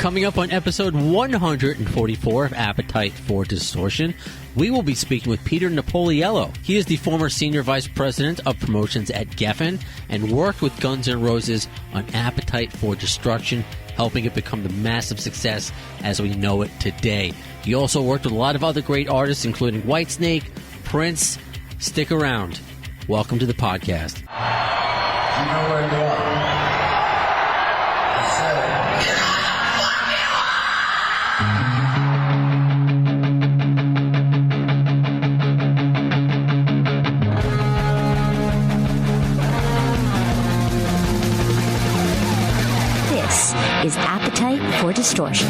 Coming up on episode 144 of Appetite for Distortion, we will be speaking with Peter Napoliello. He is the former Senior Vice President of Promotions at Geffen and worked with Guns N' Roses on Appetite for Destruction, helping it become the massive success as we know it today. He also worked with a lot of other great artists, including Whitesnake, Prince. Stick around. Welcome to the podcast. You know where you are. This is Appetite for Distortion.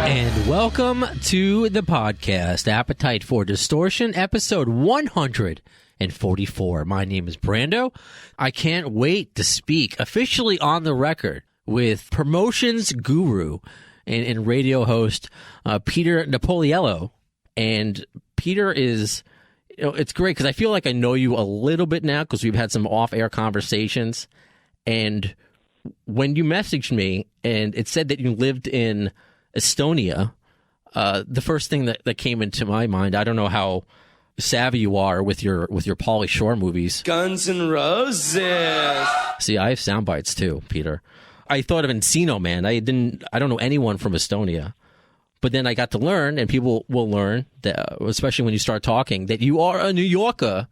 And welcome to the podcast, Appetite for Distortion, episode 144. My name is Brando. I can't wait to speak officially on the record with promotions guru and radio host Peter Napoliello. And Peter is, it's great because I feel like I know you a little bit now because we've had some off-air conversations. And when you messaged me and it said that you lived in Estonia, the first thing that came into my mind, I don't know how savvy you are with your Pauly Shore movies. Guns N' Roses. See, I have sound bites too, Peter. I thought of Encino Man. I don't know anyone from Estonia. But then I got to learn, and people will learn, that, especially when you start talking, that you are a New Yorker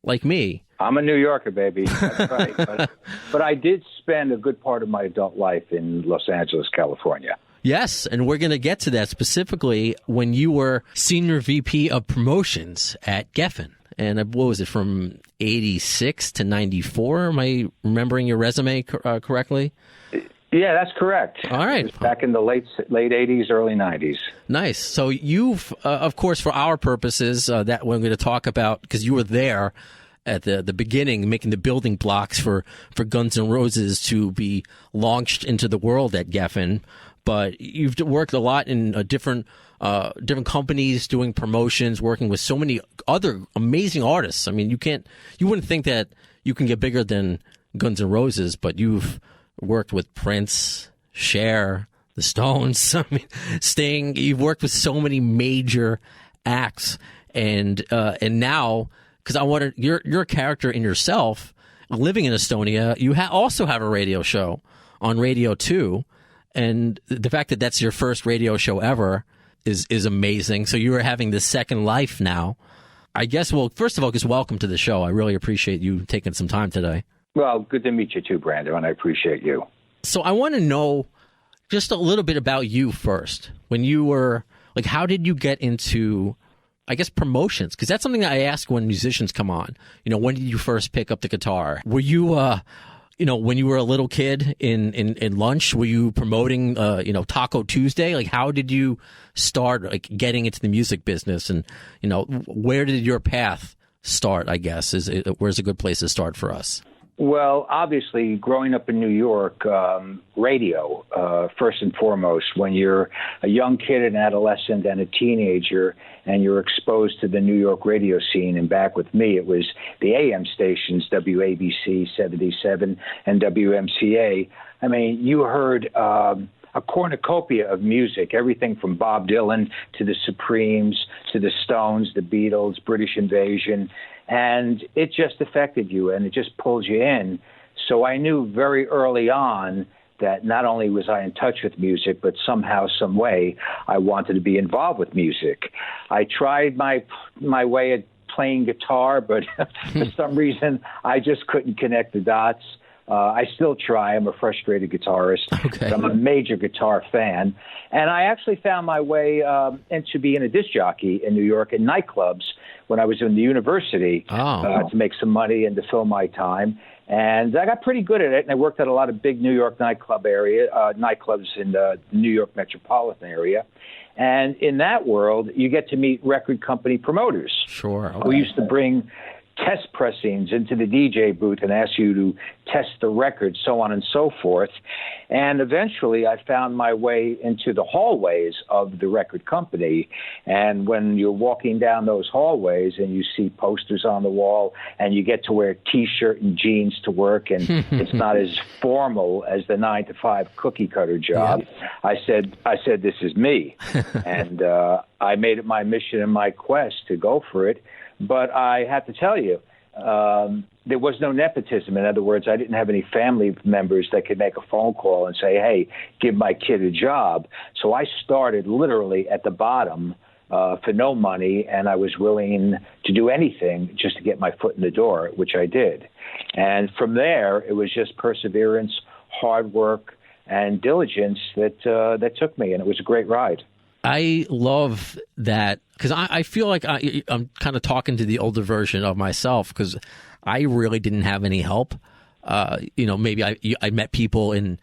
like me. I'm a New Yorker, baby. That's right. But I did spend a good part of my adult life in Los Angeles, California. Yes, and we're going to get to that specifically when you were Senior VP of Promotions at Geffen. And what was it, from 86 to 94? Am I remembering your resume correctly? Yeah, that's correct. All right. It was back in the late 80s, early 90s. Nice. So you've, of course, for our purposes, that we're going to talk about, because you were there at the beginning, making the building blocks for Guns N' Roses to be launched into the world at Geffen. But you've worked a lot in different companies, doing promotions, working with so many other amazing artists. I mean, you wouldn't think that you can get bigger than Guns N' Roses, but you've worked with Prince, Cher, the Stones. I mean, Sting. You've worked with so many major acts, and now, because I wanted your character in yourself, living in Estonia, you also have a radio show on Radio 2. And the fact that that's your first radio show ever is amazing. So you are having this second life now. I guess, well, first of all, just welcome to the show. I really appreciate you taking some time today. Well, good to meet you too, Brando, and I appreciate you. So I want to know just a little bit about you first. When you were, like, how did you get into, I guess, promotions? Because that's something that I ask when musicians come on. You know, when did you first pick up the guitar? Were you, when you were a little kid in lunch, were you promoting, Taco Tuesday? Like, how did you start, like, getting into the music business? And, where did your path start, I guess? Where's a good place to start for us? Well, obviously, growing up in New York, radio, first and foremost, when you're a young kid, an adolescent, and a teenager, and you're exposed to the New York radio scene. And back with me, it was the AM stations, WABC 77 and WMCA. I mean, you heard a cornucopia of music, everything from Bob Dylan to the Supremes, to the Stones, the Beatles, British Invasion. And it just affected you, and it just pulls you in. So I knew very early on that not only was I in touch with music, but somehow, some way, I wanted to be involved with music. I tried my way at playing guitar, but for some reason, I just couldn't connect the dots. I still try. I'm a frustrated guitarist, okay. But I'm a major guitar fan. And I actually found my way into being a disc jockey in New York in nightclubs when I was in the university to make some money and to fill my time. And I got pretty good at it, and I worked at a lot of big New York nightclubs in the New York metropolitan area. And in that world, you get to meet record company promoters. Sure. Okay. We used to bring test pressings into the DJ booth and ask you to test the record, so on and so forth. And eventually I found my way into the hallways of the record company. And when you're walking down those hallways and you see posters on the wall and you get to wear T-shirt and jeans to work and it's not as formal as the 9-to-5 cookie cutter job, I said, this is me. And I made it my mission and my quest to go for it. But I have to tell you, there was no nepotism. In other words, I didn't have any family members that could make a phone call and say, hey, give my kid a job. So I started literally at the bottom for no money, and I was willing to do anything just to get my foot in the door, which I did. And from there, it was just perseverance, hard work, and diligence that took me, and it was a great ride. I love that because I feel like I'm kind of talking to the older version of myself because I really didn't have any help. Maybe I met people in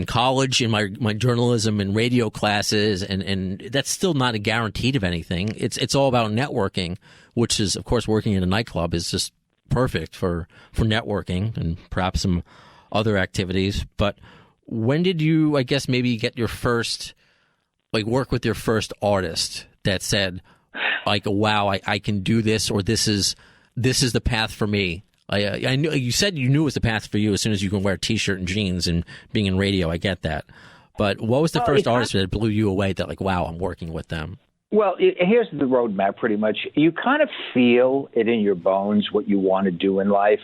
college in my journalism and radio classes, and that's still not a guaranteed of anything. It's all about networking, which is, of course, working in a nightclub is just perfect for networking and perhaps some other activities. But when did you, I guess, maybe get your first work with your first artist that said, wow, I can do this, or this is the path for me? I knew you said you knew it was the path for you as soon as you can wear a T-shirt and jeans and being in radio. I get that, but what was the first artist that blew you away? That wow, I'm working with them. Well, here's the roadmap pretty much. You kind of feel it in your bones what you want to do in life.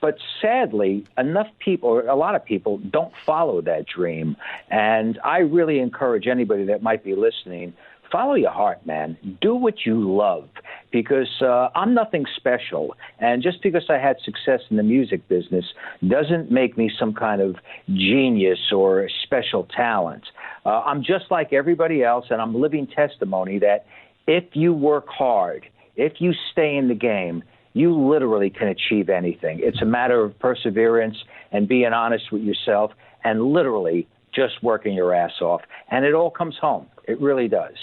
But sadly, a lot of people don't follow that dream. And I really encourage anybody that might be listening, follow your heart, man. Do what you love, because I'm nothing special. And just because I had success in the music business doesn't make me some kind of genius or special talent. I'm just like everybody else, and I'm living testimony that if you work hard, if you stay in the game, you literally can achieve anything. It's a matter of perseverance and being honest with yourself and literally just working your ass off. And it all comes home. It really does.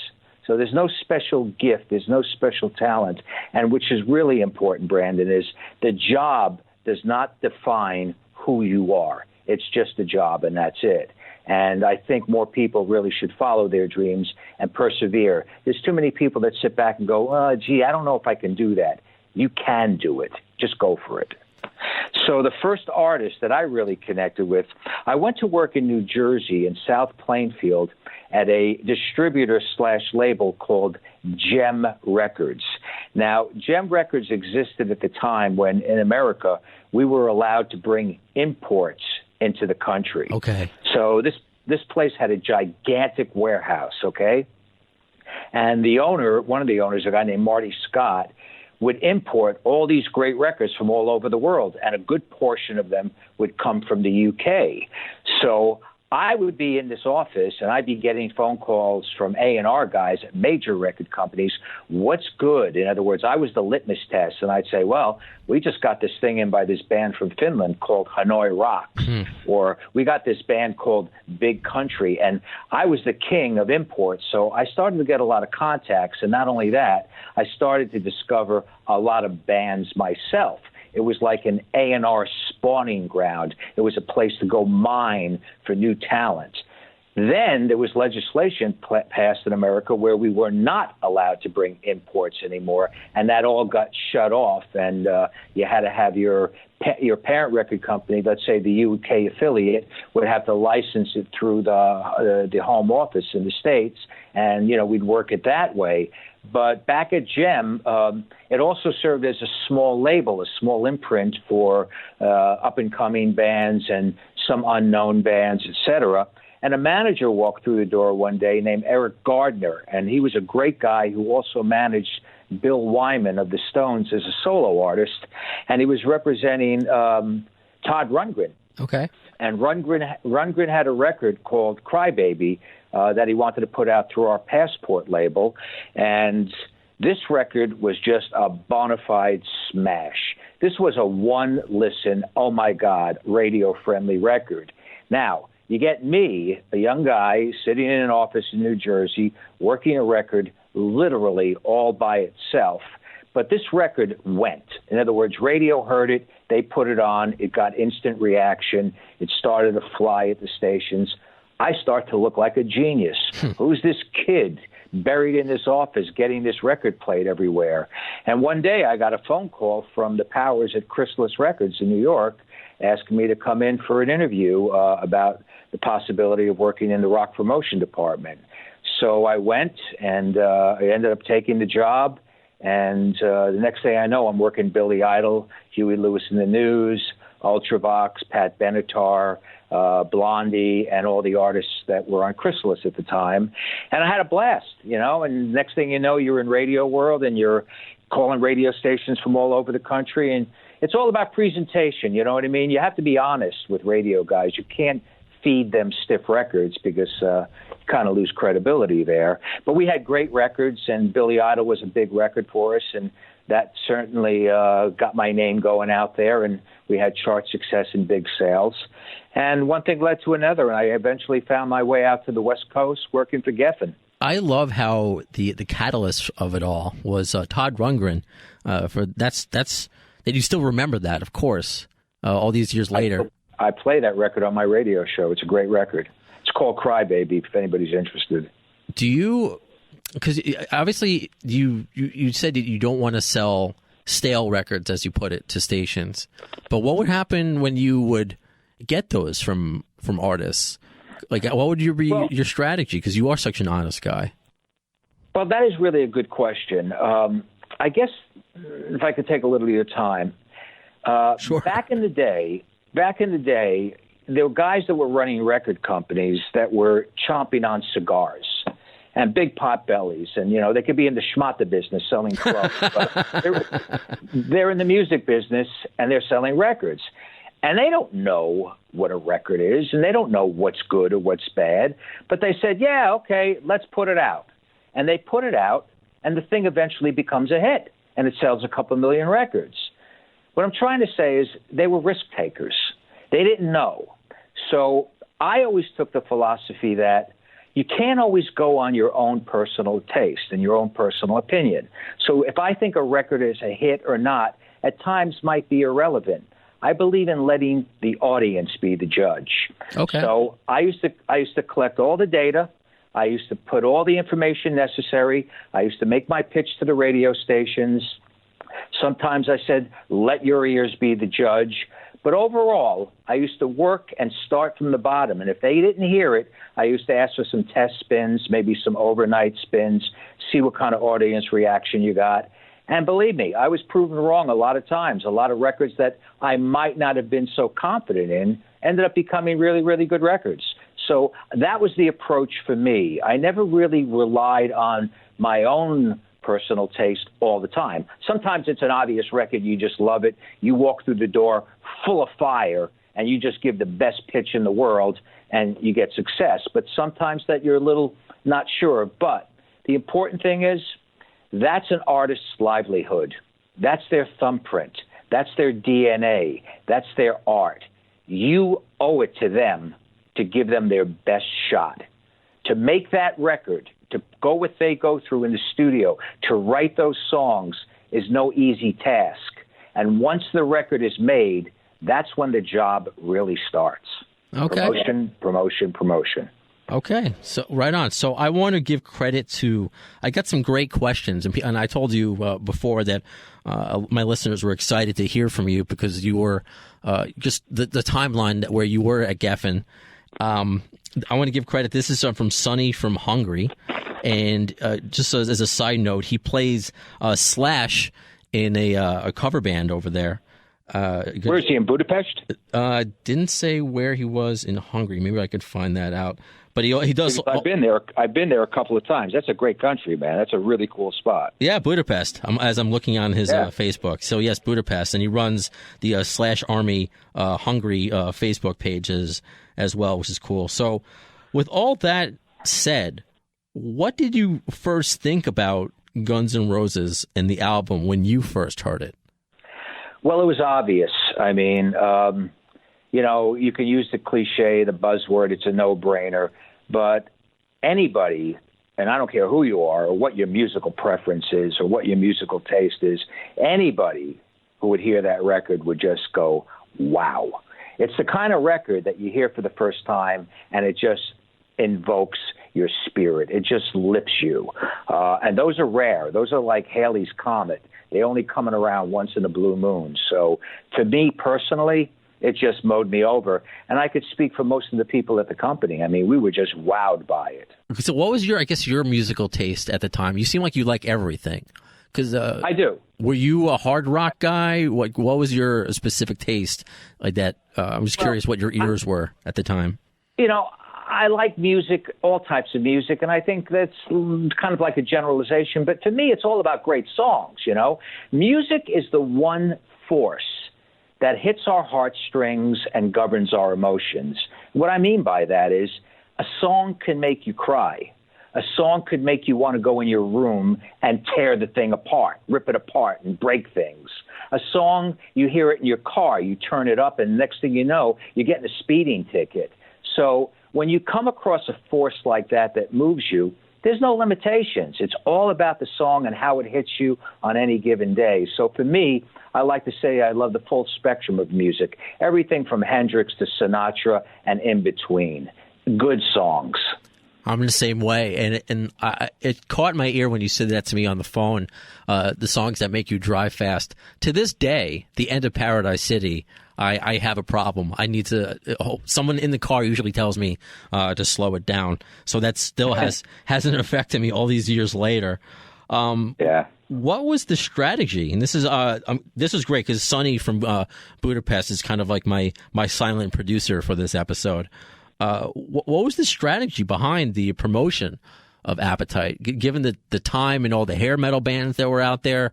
So there's no special gift. There's no special talent. And which is really important, Brandon, is the job does not define who you are. It's just a job, and that's it. And I think more people really should follow their dreams and persevere. There's too many people that sit back and go, gee, I don't know if I can do that. You can do it. Just go for it. So the first artist that I really connected with, I went to work in New Jersey in South Plainfield at a distributor/label called Geffen Records. Now, Geffen Records existed at the time when in America we were allowed to bring imports into the country. Okay. So this place had a gigantic warehouse, okay? And the owner, one of the owners, a guy named Marty Scott, would import all these great records from all over the world, and a good portion of them would come from the UK. So I would be in this office, and I'd be getting phone calls from A&R guys at major record companies. What's good? In other words, I was the litmus test, and I'd say, well, we just got this thing in by this band from Finland called Hanoi Rocks, or we got this band called Big Country, and I was the king of imports. So I started to get a lot of contacts, and not only that, I started to discover a lot of bands myself. It was like an A&R spawning ground. It was a place to go mine for new talent. Then there was legislation passed in America where we were not allowed to bring imports anymore, and that all got shut off, and you had to have your parent record company, let's say the UK affiliate, would have to license it through the home office in the States, and, we'd work it that way. But back at Geffen, it also served as a small label, a small imprint for up-and-coming bands and some unknown bands, etc. And a manager walked through the door one day named Eric Gardner, and he was a great guy who also managed Bill Wyman of the Stones as a solo artist, and he was representing Todd Rundgren. Okay. And Rundgren had a record called Crybaby that he wanted to put out through our Passport label, and this record was just a bona fide smash. This was a one-listen, oh my God, radio-friendly record. Now, you get me, a young guy sitting in an office in New Jersey, working a record literally all by itself. But this record went. In other words, radio heard it. They put it on. It got instant reaction. It started to fly at the stations. I start to look like a genius. Who's this kid buried in this office getting this record played everywhere? And one day I got a phone call from the powers at Chrysalis Records in New York asking me to come in for an interview about the possibility of working in the rock promotion department. So I went, and I ended up taking the job. And the next thing I know, I'm working Billy Idol, Huey Lewis and the News, Ultravox, Pat Benatar, Blondie, and all the artists that were on Chrysalis at the time. And I had a blast, you know, and next thing you know, you're in radio world and you're calling radio stations from all over the country. And it's all about presentation, you know what I mean? You have to be honest with radio guys. You can't feed them stiff records because you kind of lose credibility there. But we had great records, and Billy Idol was a big record for us, and that certainly got my name going out there, and we had chart success and big sales. And one thing led to another, and I eventually found my way out to the West Coast working for Geffen. I love how the catalyst of it all was Todd Rundgren. That you still remember that, of course, all these years later. I play that record on my radio show. It's a great record. It's called Cry Baby, if anybody's interested. Do you, because obviously you said that you don't want to sell stale records, as you put it, to stations. But what would happen when you would get those from artists? Like, what would be your strategy? Because you are such an honest guy. Well, that is really a good question. I guess if I could take a little of your time. Sure. Back in the day, there were guys that were running record companies that were chomping on cigars and big pot bellies. And, you know, they could be in the schmata business selling clubs. But they're in the music business, and they're selling records. And they don't know what a record is, and they don't know what's good or what's bad. But they said, yeah, okay, let's put it out. And they put it out, and the thing eventually becomes a hit, and it sells a couple million records. What I'm trying to say is they were risk takers. They didn't know. So I always took the philosophy that you can't always go on your own personal taste and your own personal opinion. So if I think a record is a hit or not, at times might be irrelevant. I believe in letting the audience be the judge. Okay. So I used to collect all the data. I used to put all the information necessary. I used to make my pitch to the radio stations. Sometimes I said, let your ears be the judge. But overall, I used to work and start from the bottom. And if they didn't hear it, I used to ask for some test spins, maybe some overnight spins, see what kind of audience reaction you got. And believe me, I was proven wrong a lot of times. A lot of records that I might not have been so confident in ended up becoming really, really good records. So that was the approach for me. I never really relied on my own personal taste all the time. Sometimes it's an obvious record. You just love it. You walk through the door full of fire, and you just give the best pitch in the world, and you get success. But sometimes that you're a little not sure. But the important thing is that's an artist's livelihood. That's their thumbprint. That's their DNA. That's their art. You owe it to them to give them their best shot. To make that record, to go what they go through in the studio, to write those songs is no easy task. And once the record is made, that's when the job really starts. Okay. Promotion. Okay, so right on. So I want to give credit to, I got some great questions, and I told you before that my listeners were excited to hear from you because you were just the timeline where you were at Geffen. I want to give credit. This is from Sonny from Hungary, and just as a side note, he plays Slash in a cover band over there. Where is he, in Budapest? Didn't say where he was in Hungary. Maybe I could find that out. But he does. I've been there a couple of times. That's a great country, man. That's a really cool spot. Yeah, Budapest. As I'm looking on his Facebook. So yes, Budapest, and he runs the Slash Army Hungary Facebook pages as well, which is cool. So, with all that said, what did you first think about Guns N' Roses and the album when you first heard it? Well, it was obvious. I mean, you can use the cliche, the buzzword, it's a no-brainer, but anybody and I don't care who you are or what your musical preference is or what your musical taste is, anybody who would hear that record would just go, wow. It's the kind of record that you hear for the first time and it just invokes your spirit. It just lifts you. And those are rare. Those are like Halley's Comet. They only coming around once in a blue moon. So to me personally, it just mowed me over. And I could speak for most of the people at the company. I mean, we were just wowed by it. So what was your musical taste at the time? You seem like you like everything. Because I do. Were you a hard rock guy? What was your specific taste like that? I'm just curious what your ears were at the time. You know, I like music, all types of music, and I think that's kind of like a generalization. But to me, it's all about great songs, you know. Music is the one force that hits our heartstrings and governs our emotions. What I mean by that is a song can make you cry. A song could make you want to go in your room and tear the thing apart, rip it apart and break things. A song, you hear it in your car, you turn it up, and next thing you know, you're getting a speeding ticket. So when you come across a force like that that moves you, there's no limitations. It's all about the song and how it hits you on any given day. So for me, I like to say I love the full spectrum of music, everything from Hendrix to Sinatra and in between. Good songs. I'm the same way, and it caught my ear when you said that to me on the phone, the songs that make you drive fast. To this day, the end of Paradise City, I have a problem. I need to someone in the car usually tells me to slow it down. So that still has an effect on me all these years later. Yeah. What was the strategy? And this is great because Sonny from Budapest is kind of like my silent producer for this episode. What was the strategy behind the promotion of Appetite? Given the time and all the hair metal bands that were out there,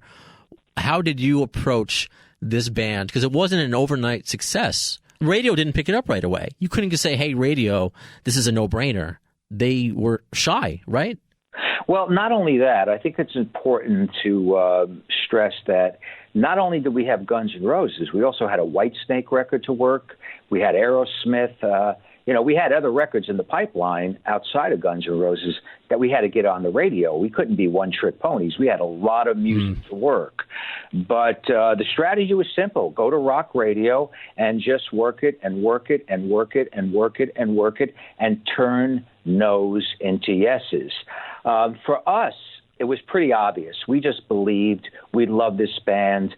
how did you approach this band? Because it wasn't an overnight success. Radio didn't pick it up right away. You couldn't just say, hey, radio, this is a no-brainer. They were shy, right? Well, not only that, I think it's important to stress that not only did we have Guns N' Roses, we also had a Whitesnake record to work. We had Aerosmith. We had other records in the pipeline outside of Guns N' Roses that we had to get on the radio. We couldn't be one-trick ponies. We had a lot of music to work. But the strategy was simple. Go to rock radio and just work it and work it and work it and work it and work it and turn no's into yeses. For us, it was pretty obvious. We just believed we loved this band.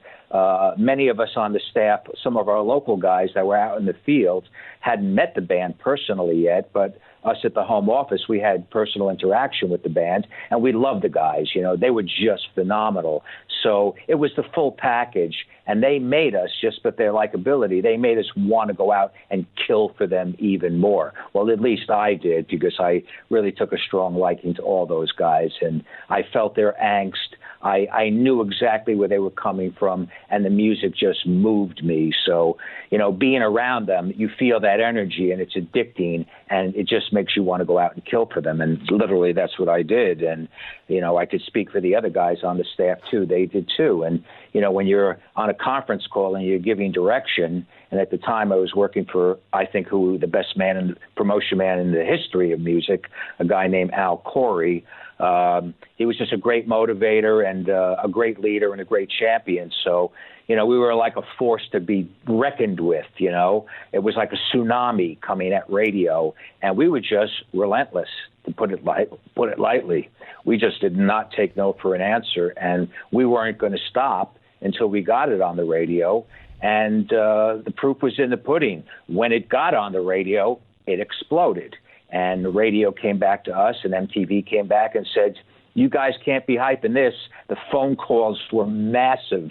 Many of us on the staff, some of our local guys that were out in the field, hadn't met the band personally yet, but us at the home office, we had personal interaction with the band, and we loved the guys. You know, they were just phenomenal. So it was the full package, and they made us, just with their likability, they made us want to go out and kill for them even more. Well, at least I did, because I really took a strong liking to all those guys, and I felt their angst. I knew exactly where they were coming from, and the music just moved me. So, being around them, you feel that energy, and it's addicting, and it just makes you want to go out and kill for them. And literally, that's what I did. And, I could speak for the other guys on the staff, too. They did, too. And, when you're on a conference call and you're giving direction, and at the time I was working for, I think, the best promotion man in the history of music, a guy named Al Corey. He was just a great motivator and a great leader and a great champion. So, we were like a force to be reckoned with, It was like a tsunami coming at radio, and we were just relentless, to put it lightly. We just did not take no for an answer, and we weren't going to stop until we got it on the radio. And the proof was in the pudding. When it got on the radio, it exploded. And the radio came back to us, and MTV came back and said, you guys can't be hyping this. The phone calls were massive.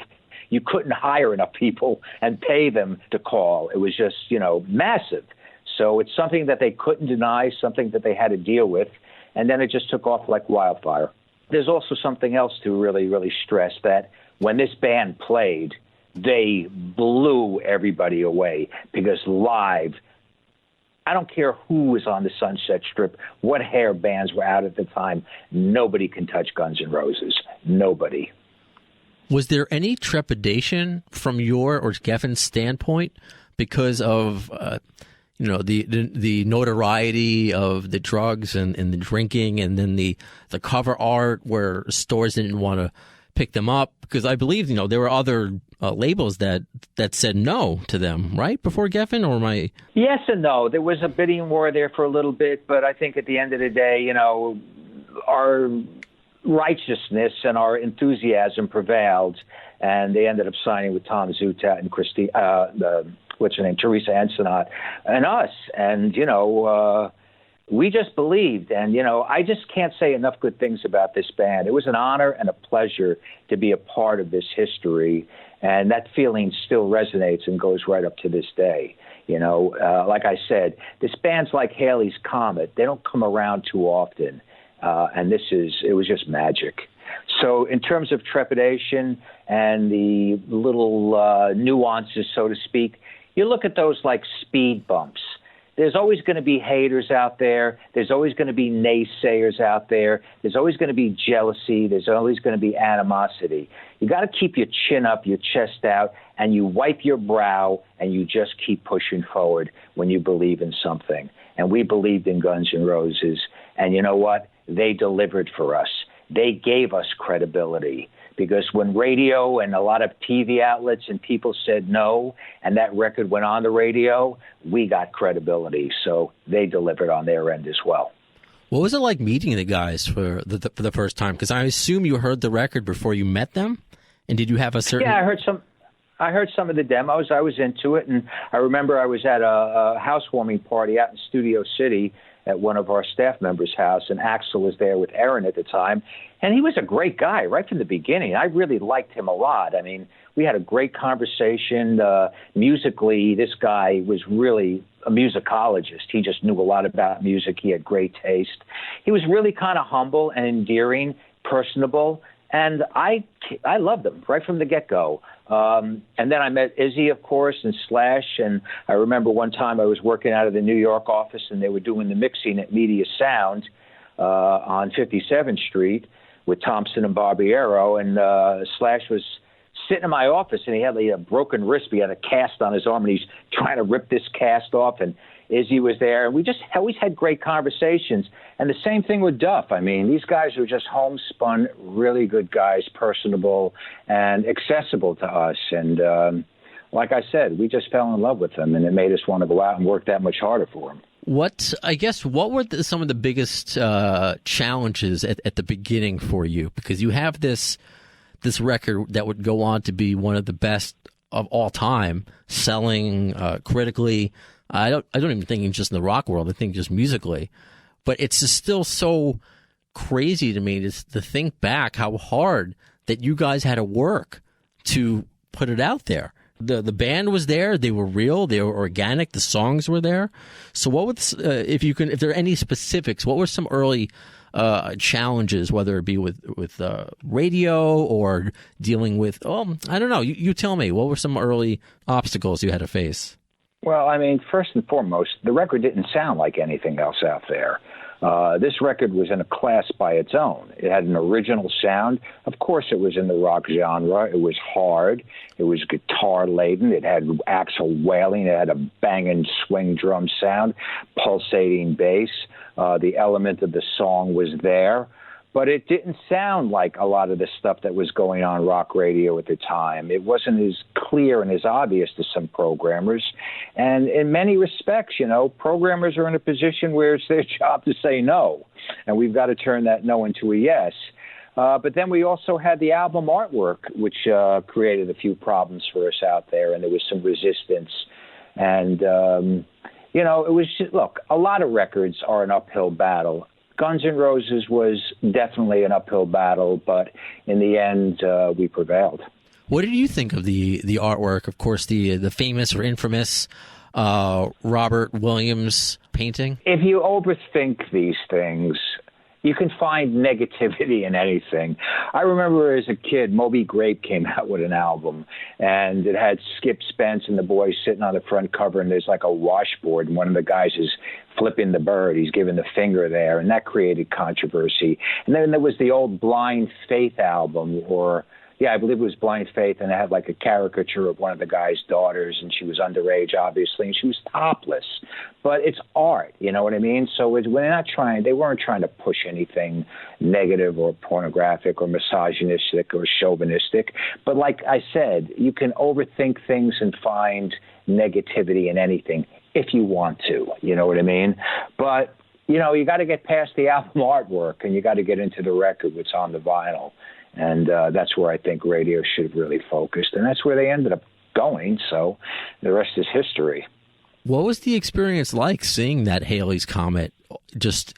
You couldn't hire enough people and pay them to call. It was just, massive. So it's something that they couldn't deny, something that they had to deal with. And then it just took off like wildfire. There's also something else to really, really stress, that when this band played, they blew everybody away, because live, I don't care who was on the Sunset Strip, what hair bands were out at the time, nobody can touch Guns N' Roses. Nobody. Was there any trepidation from your or Geffen's standpoint because of, the notoriety of the drugs and the drinking, and then the cover art where stores didn't want to pick them up, because I believe there were other labels that said no to them, right, before Geffen, or am I? Yes and no. There was a bidding war there for a little bit, but I think at the end of the day, our righteousness and our enthusiasm prevailed, and they ended up signing with Tom Zutaut and Teresa Ensenat and us, and we just believed, and I just can't say enough good things about this band. It was an honor and a pleasure to be a part of this history, and that feeling still resonates and goes right up to this day. Like I said, this band's like Halley's Comet. They don't come around too often, and it was just magic. So in terms of trepidation and the little nuances, so to speak, you look at those like speed bumps. There's always going to be haters out there. There's always going to be naysayers out there. There's always going to be jealousy. There's always going to be animosity. You got to keep your chin up, your chest out, and you wipe your brow, and you just keep pushing forward when you believe in something. And we believed in Guns N' Roses, and you know what? They delivered for us. They gave us credibility. Because when radio and a lot of TV outlets and people said no, and that record went on the radio, we got credibility. So they delivered on their end as well. What was it like meeting the guys for the first time? Because I assume you heard the record before you met them, and did you have a certain? Yeah, I heard some of the demos. I was into it, and I remember I was at a housewarming party out in Studio City at one of our staff members' house, and Axl was there with Aaron at the time, and he was a great guy right from the beginning. I really liked him a lot. I mean, we had a great conversation. Musically, this guy was really a musicologist. He just knew a lot about music. He had great taste. He was really kind of humble and endearing, personable, and I loved him right from the get-go. And then I met Izzy, of course, and Slash. And I remember one time I was working out of the New York office, and they were doing the mixing at Media Sound on 57th Street with Thompson and Barbiero. And Slash was sitting in my office, and he had a broken wrist. He had a cast on his arm, and he's trying to rip this cast off. And Izzy was there, and we just always had great conversations. And the same thing with Duff. I mean, these guys were just homespun, really good guys, personable and accessible to us. And like I said, we just fell in love with them, and it made us want to go out and work that much harder for them. What were some of the biggest challenges at the beginning for you? Because you have this record that would go on to be one of the best of all time, selling critically. I don't even think just in the rock world. I think just musically, but it's just still so crazy to me to think back how hard that you guys had to work to put it out there. The band was there. They were real. They were organic. The songs were there. So what was, if there are any specifics, what were some early challenges, whether it be with radio or dealing with, I don't know. You tell me, what were some early obstacles you had to face? Well, I mean, first and foremost, the record didn't sound like anything else out there. This record was in a class by its own. It had an original sound. Of course, it was in the rock genre. It was hard. It was guitar-laden. It had Axl wailing. It had a banging swing drum sound, pulsating bass. The element of the song was there. But it didn't sound like a lot of the stuff that was going on rock radio at the time. It wasn't as clear and as obvious to some programmers. And in many respects, programmers are in a position where it's their job to say no. And we've got to turn that no into a yes. But then we also had the album artwork, which created a few problems for us out there. And there was some resistance. And, it was just, look, a lot of records are an uphill battle. Guns N' Roses was definitely an uphill battle, but in the end, we prevailed. What did you think of the artwork? Of course, the famous or infamous Robert Williams painting. If you overthink these things, you can find negativity in anything. I remember as a kid, Moby Grape came out with an album, and it had Skip Spence and the boys sitting on the front cover, and there's like a washboard, and one of the guys is flipping the bird. He's giving the finger there, and that created controversy. And then there was the old Blind Faith album, or I believe it was Blind Faith, and it had like a caricature of one of the guy's daughters, and she was underage, obviously, and she was topless. But it's art, you know what I mean? So they weren't trying to push anything negative or pornographic or misogynistic or chauvinistic. But like I said, you can overthink things and find negativity in anything if you want to, you know what I mean? But, you know, you got to get past the album artwork, and you got to get into the record, what's on the vinyl. And that's where I think radio should have really focused. And that's where they ended up going. So the rest is history. What was the experience like seeing that Halley's Comet just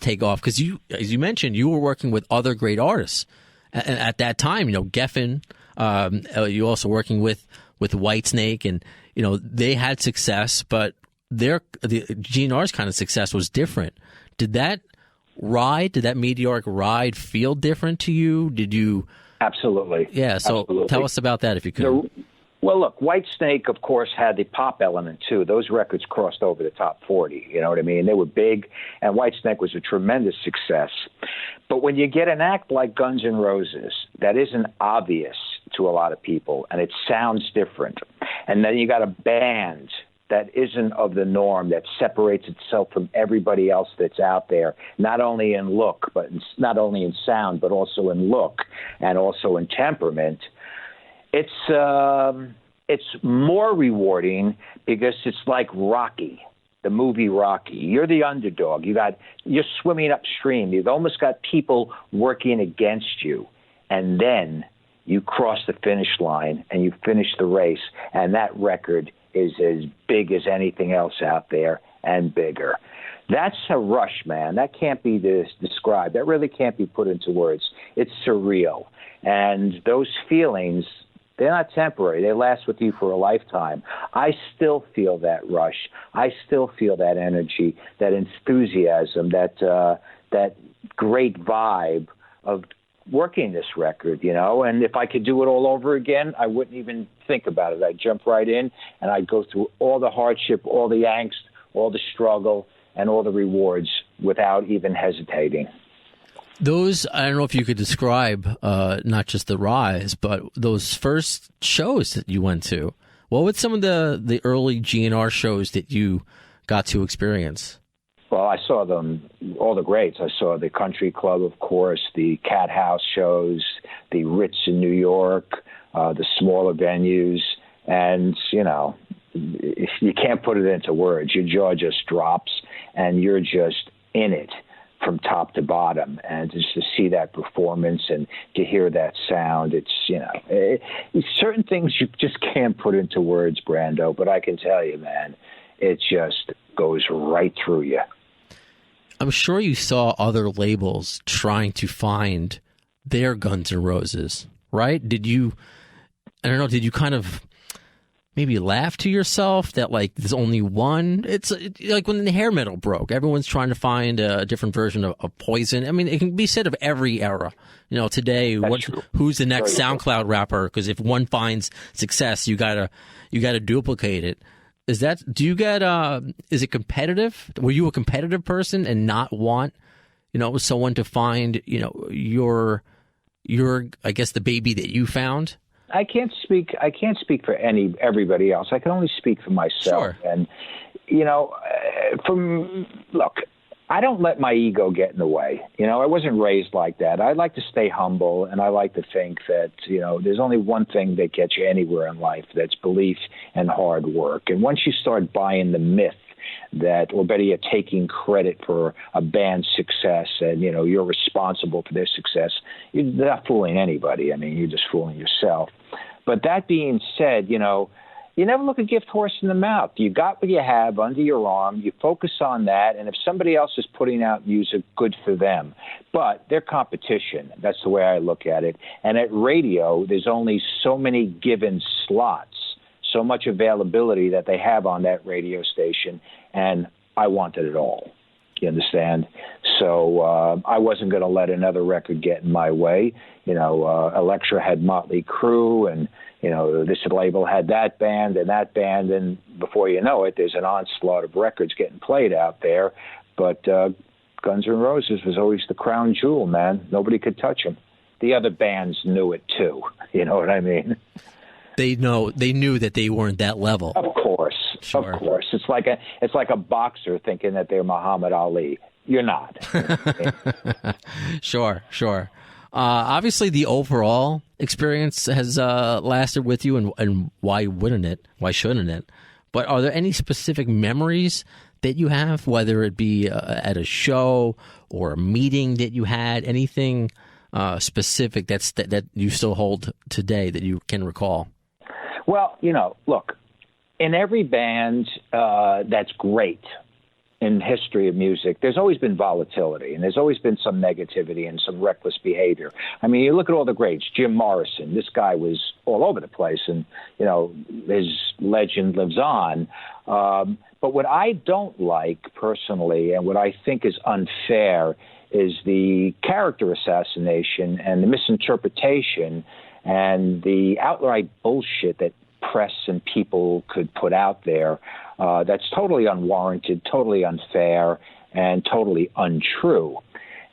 take off? Because you, as you mentioned, you were working with other great artists at that time. You know, Geffen. You also working with Whitesnake, and you know they had success, but the GNR's kind of success was different. Did that meteoric ride feel different to you? Did you? Absolutely. Yeah. So Absolutely. Tell us about that if you could. Well, look, Whitesnake, of course, had the pop element, too. Those records crossed over the top 40, you know what I mean? They were big, and Whitesnake was a tremendous success. But when you get an act like Guns N' Roses that isn't obvious to a lot of people, and it sounds different, and then you got a band that isn't of the norm, that separates itself from everybody else that's out there, not only in look, but not only in sound, but also in look and also in temperament, it's more rewarding because it's like Rocky, the movie Rocky. You're the underdog. You're swimming upstream. You've almost got people working against you, and then you cross the finish line and you finish the race, and that record is as big as anything else out there and bigger. That's a rush, man. That can't be described. That really can't be put into words. It's surreal. And those feelings, they're not temporary. They last with you for a lifetime. I still feel that rush. I still feel that energy, that enthusiasm, that great vibe of working this record, you know. And if I could do it all over again, I wouldn't even think about it. I'd jump right in, and I'd go through all the hardship, all the angst, all the struggle, and all the rewards without even hesitating. Those, I don't know if you could describe not just the rise, but those first shows that you went to. What were some of the early GNR shows that you got to experience? Well, I saw them, all the greats. I saw the Country Club, of course, the Cat House shows, the Ritz in New York, the smaller venues. And, you know, you can't put it into words. Your jaw just drops, and you're just in it from top to bottom. And just to see that performance and to hear that sound, it's, you know, certain things you just can't put into words, Brando. But I can tell you, man, it just goes right through you. I'm sure you saw other labels trying to find their Guns N' Roses, right? Did you kind of maybe laugh to yourself that, like, there's only one? It's like when the hair metal broke. Everyone's trying to find a different version of Poison. I mean, it can be said of every era. You know, today, who's the next SoundCloud rapper? Because if one finds success, you gotta duplicate it. Is it competitive? Were you a competitive person and not want, you know, someone to find, you know, your, I guess, the baby that you found? I can't speak for everybody else. I can only speak for myself. Sure. And, you know, look, I don't let my ego get in the way. You know, I wasn't raised like that. I like to stay humble, and I like to think that, you know, there's only one thing that gets you anywhere in life. That's belief and hard work. And once you start buying the myth that, or better yet, taking credit for a band's success and, you know, you're responsible for their success, you're not fooling anybody. I mean, you're just fooling yourself. But that being said, you know, you never look a gift horse in the mouth. You got what you have under your arm. You focus on that. And if somebody else is putting out music, good for them. But they're competition. That's the way I look at it. And at radio, there's only so many given slots, so much availability that they have on that radio station. And I wanted it all. You understand? So I wasn't going to let another record get in my way. You know, Elektra had Motley Crue, and, you know, this label had that band, and before you know it, there's an onslaught of records getting played out there. But Guns N' Roses was always the crown jewel, man. Nobody could touch them. the other bands knew it too. You know what I mean? They knew that they weren't that level. Of course. Sure. Of course. It's like a boxer thinking that they're Muhammad Ali. You're not. Sure. Obviously, the overall experience has lasted with you, and why wouldn't it? Why shouldn't it? But are there any specific memories that you have, whether it be at a show or a meeting that you had, anything specific that you still hold today that you can recall? Well, look, in every band that's great in history of music, there's always been volatility, and there's always been some negativity and some reckless behavior. I mean, you look at all the greats. Jim Morrison, this guy was all over the place, and, his legend lives on. But what I don't like personally, and what I think is unfair, is the character assassination and the misinterpretation and the outright bullshit that press and people could put out there that's totally unwarranted, totally unfair, and totally untrue.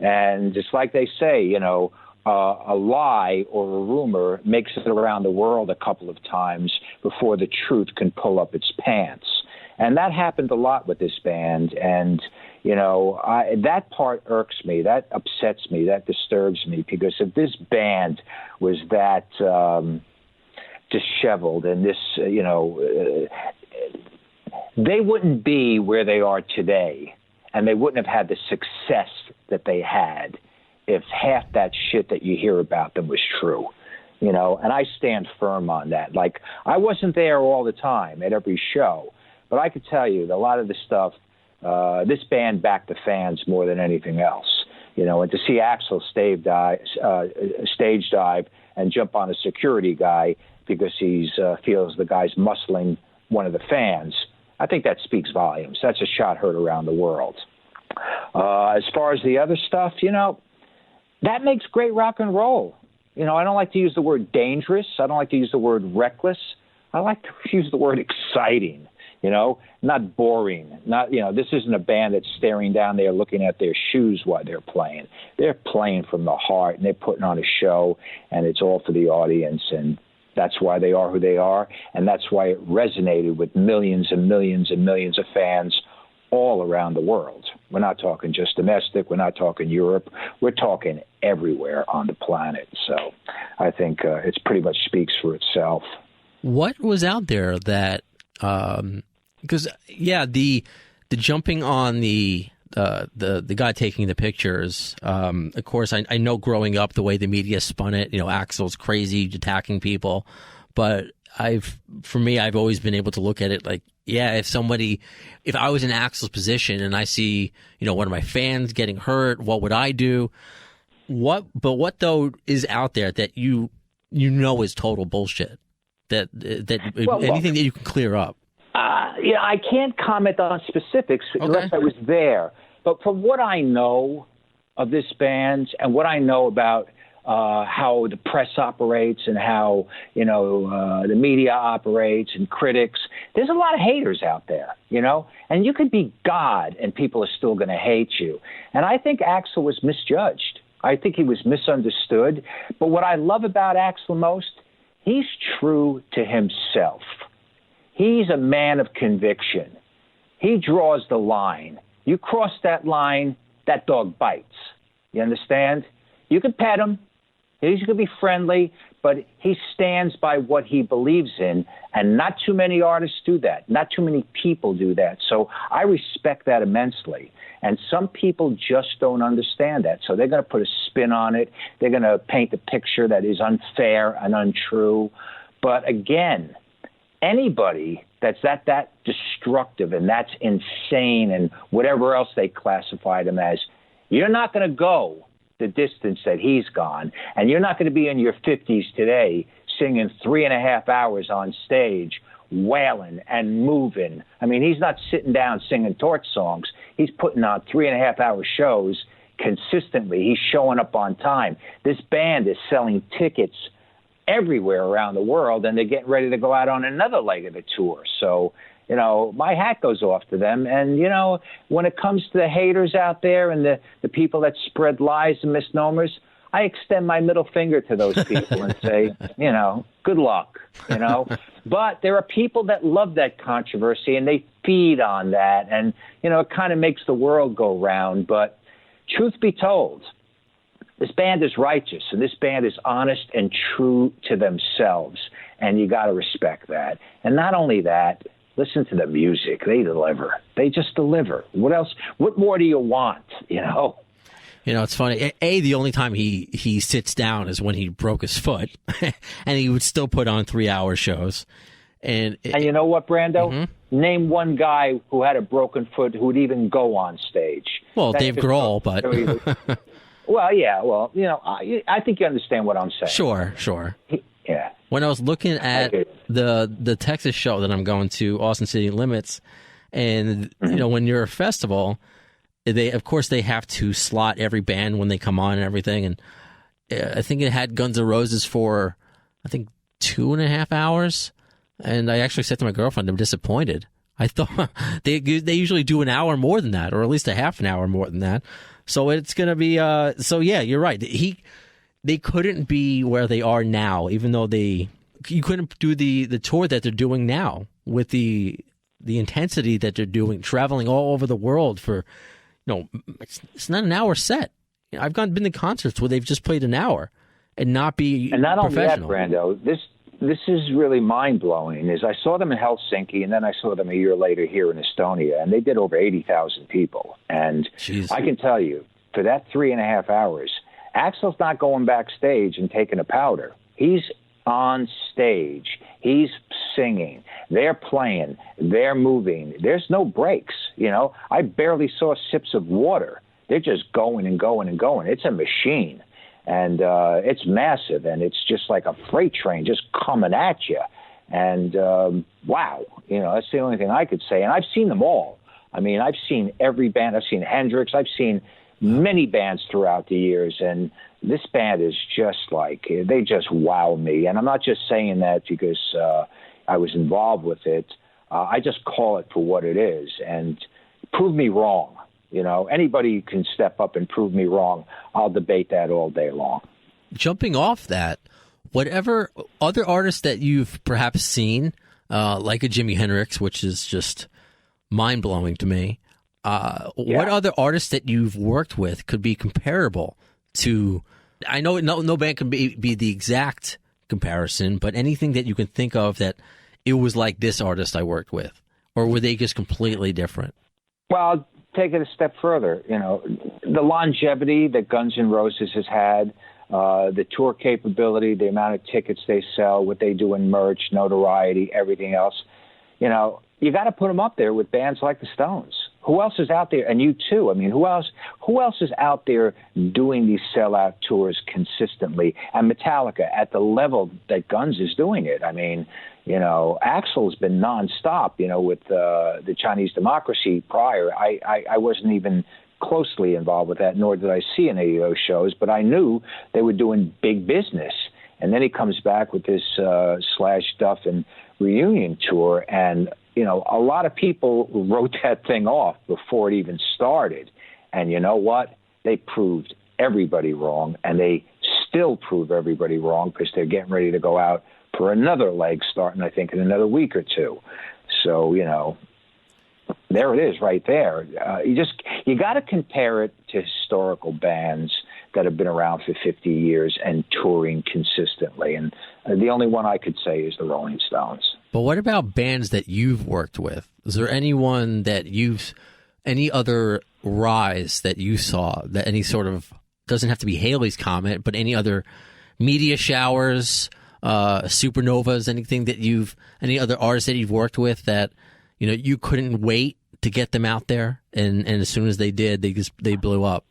And it's like they say, a lie or a rumor makes it around the world a couple of times before the truth can pull up its pants. And that happened a lot with this band. And, that part irks me, that upsets me, that disturbs me, because if this band was that disheveled and this, they wouldn't be where they are today, and they wouldn't have had the success that they had if half that shit that you hear about them was true, and I stand firm on that. Like, I wasn't there all the time at every show, but I could tell you that a lot of the stuff, this band backed the fans more than anything else, and to see Axl stage dive and jump on a security guy because he feels the guy's muscling one of the fans, I think that speaks volumes. That's a shot heard around the world. As far as the other stuff, that makes great rock and roll. I don't like to use the word dangerous. I don't like to use the word reckless. I like to use the word exciting, not boring. This isn't a band that's staring down there looking at their shoes while they're playing. They're playing from the heart, and they're putting on a show, and it's all for the audience, and that's why they are who they are, and that's why it resonated with millions and millions and millions of fans all around the world. We're not talking just domestic. We're not talking Europe. We're talking everywhere on the planet. So I think it pretty much speaks for itself. What was out there that, because, the jumping on the guy taking the pictures, of course, I know growing up the way the media spun it, Axl's crazy attacking people, but I've always been able to look at it like, if I was in Axl's position and I see, one of my fans getting hurt, what would I do? What though is out there that is total bullshit? Anything that you can clear up? I can't comment on specifics unless I was there. But from what I know of this band and what I know about how the press operates and how, the media operates and critics, there's a lot of haters out there, and you could be God and people are still going to hate you. And I think Axl was misjudged. I think he was misunderstood. But what I love about Axl most, he's true to himself. He's a man of conviction. He draws the line. You cross that line, that dog bites. You understand? You can pet him. He's going to be friendly, but he stands by what he believes in, and not too many artists do that. Not too many people do that. So I respect that immensely. And some people just don't understand that. So they're going to put a spin on it. They're going to paint a picture that is unfair and untrue. But again, anybody that's that destructive and that's insane and whatever else they classified him as, you're not going to go the distance that he's gone. And you're not going to be in your 50s today singing 3.5 hours on stage, wailing and moving. I mean, he's not sitting down singing torch songs. He's putting on 3.5-hour shows consistently. He's showing up on time. This band is selling tickets everywhere around the world, and they're getting ready to go out on another leg of the tour. So, my hat goes off to them. And, when it comes to the haters out there and the people that spread lies and misnomers, I extend my middle finger to those people and say, good luck, But there are people that love that controversy, and they feed on that. And, it kind of makes the world go round. But truth be told, this band is righteous, and this band is honest and true to themselves. And you got to respect that. And not only that, listen to the music. They deliver. They just deliver. What else? What more do you want, It's funny. The only time he sits down is when he broke his foot, and he would still put on 3-hour shows. And you know what, Brando? Mm-hmm. Name one guy who had a broken foot who would even go on stage. Well, Dave Grohl, but... Well, yeah. Well, I think you understand what I'm saying. Sure. Yeah. When I was looking at the Texas show that I'm going to, Austin City Limits, and, when you're a festival... They have to slot every band when they come on and everything. And I think it had Guns N' Roses for, 2.5 hours. And I actually said to my girlfriend, I'm disappointed. I thought they usually do an hour more than that, or at least a half an hour more than that. So it's going to be, you're right. They couldn't be where they are now, even though you couldn't do the tour that they're doing now with the intensity that they're doing, traveling all over the world for, it's not an hour set. I've been to concerts where they've just played an hour and not be and not professional. only that, Brando, this is really mind blowing. Is I saw them in Helsinki, and then I saw them a year later here in Estonia, and they did over 80,000 people. And Jeez. I can tell you, for that 3.5 hours, Axl's not going backstage and taking a powder. He's on stage. He's singing. They're playing. They're moving. There's no breaks. I barely saw sips of water. They're just going and going and going. It's a machine, and it's massive, and it's just like a freight train just coming at you. And wow, that's the only thing I could say. And I've seen them all. I mean, I've seen every band. I've seen Hendrix. I've seen many bands throughout the years, and this band is just like, they just wow me. And I'm not just saying that because I was involved with it. I just call it for what it is, and prove me wrong. Anybody can step up and prove me wrong. I'll debate that all day long. Jumping off that, whatever other artists that you've perhaps seen, like a Jimi Hendrix, which is just mind-blowing to me, what other artists that you've worked with could be comparable to, I know no band can be the exact comparison, but anything that you can think of that it was like this artist I worked with, or were they just completely different? Well, I'll take it a step further. The longevity that Guns N' Roses has had, the tour capability, the amount of tickets they sell, what they do in merch, notoriety, everything else. You got to put them up there with bands like the Stones. Who else is out there? And you too. I mean, who else is out there doing these sellout tours consistently? And Metallica at the level that Guns is doing it. I mean, Axl's been nonstop. With the Chinese Democracy prior, I wasn't even closely involved with that, nor did I see any of those shows. But I knew they were doing big business. And then he comes back with this Slash Duff and reunion tour, and a lot of people wrote that thing off before it even started. And you know what? They proved everybody wrong, and they still prove everybody wrong because they're getting ready to go out for another leg starting, I think, in another week or two. So, there it is right there. You got to compare it to historical bands that have been around for 50 years and touring consistently. And the only one I could say is the Rolling Stones. But what about bands that you've worked with? Is there anyone that any other rise that you saw, that any sort of, doesn't have to be Haley's Comet, but any other media showers, supernovas, any other artists that you've worked with that, you couldn't wait to get them out there, and as soon as they did, they blew up?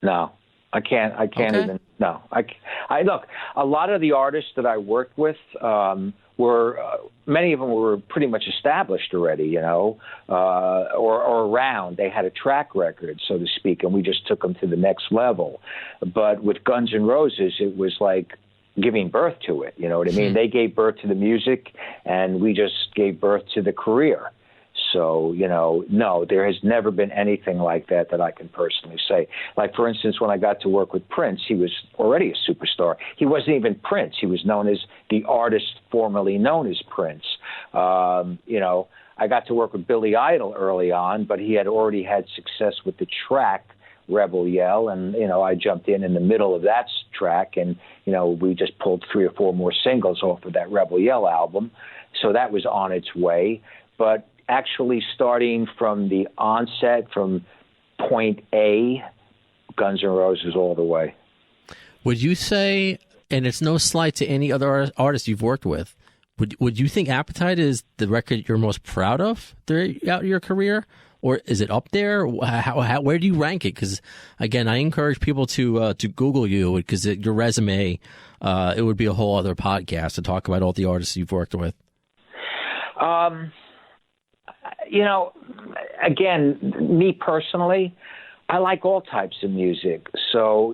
No, I can't Okay. even. No, I look. A lot of the artists that I worked with were many of them were pretty much established already, or around. They had a track record, so to speak, and we just took them to the next level. But with Guns N' Roses, it was like giving birth to it. You know what I mean? They gave birth to the music, and we just gave birth to the career. So, no, there has never been anything like that I can personally say. Like, for instance, when I got to work with Prince, he was already a superstar. He wasn't even Prince. He was known as the artist formerly known as Prince. I got to work with Billy Idol early on, but he had already had success with the track Rebel Yell, and, I jumped in the middle of that track, and, we just pulled 3 or 4 more singles off of that Rebel Yell album. So that was on its way. But actually starting from the onset, from point A, Guns N' Roses all the way. Would you say, and it's no slight to any other artists you've worked with, would you think Appetite is the record you're most proud of throughout your career? Or is it up there? Where do you rank it? Because, again, I encourage people to Google you, because your resume, it would be a whole other podcast to talk about all the artists you've worked with. Again, me personally, I like all types of music. So,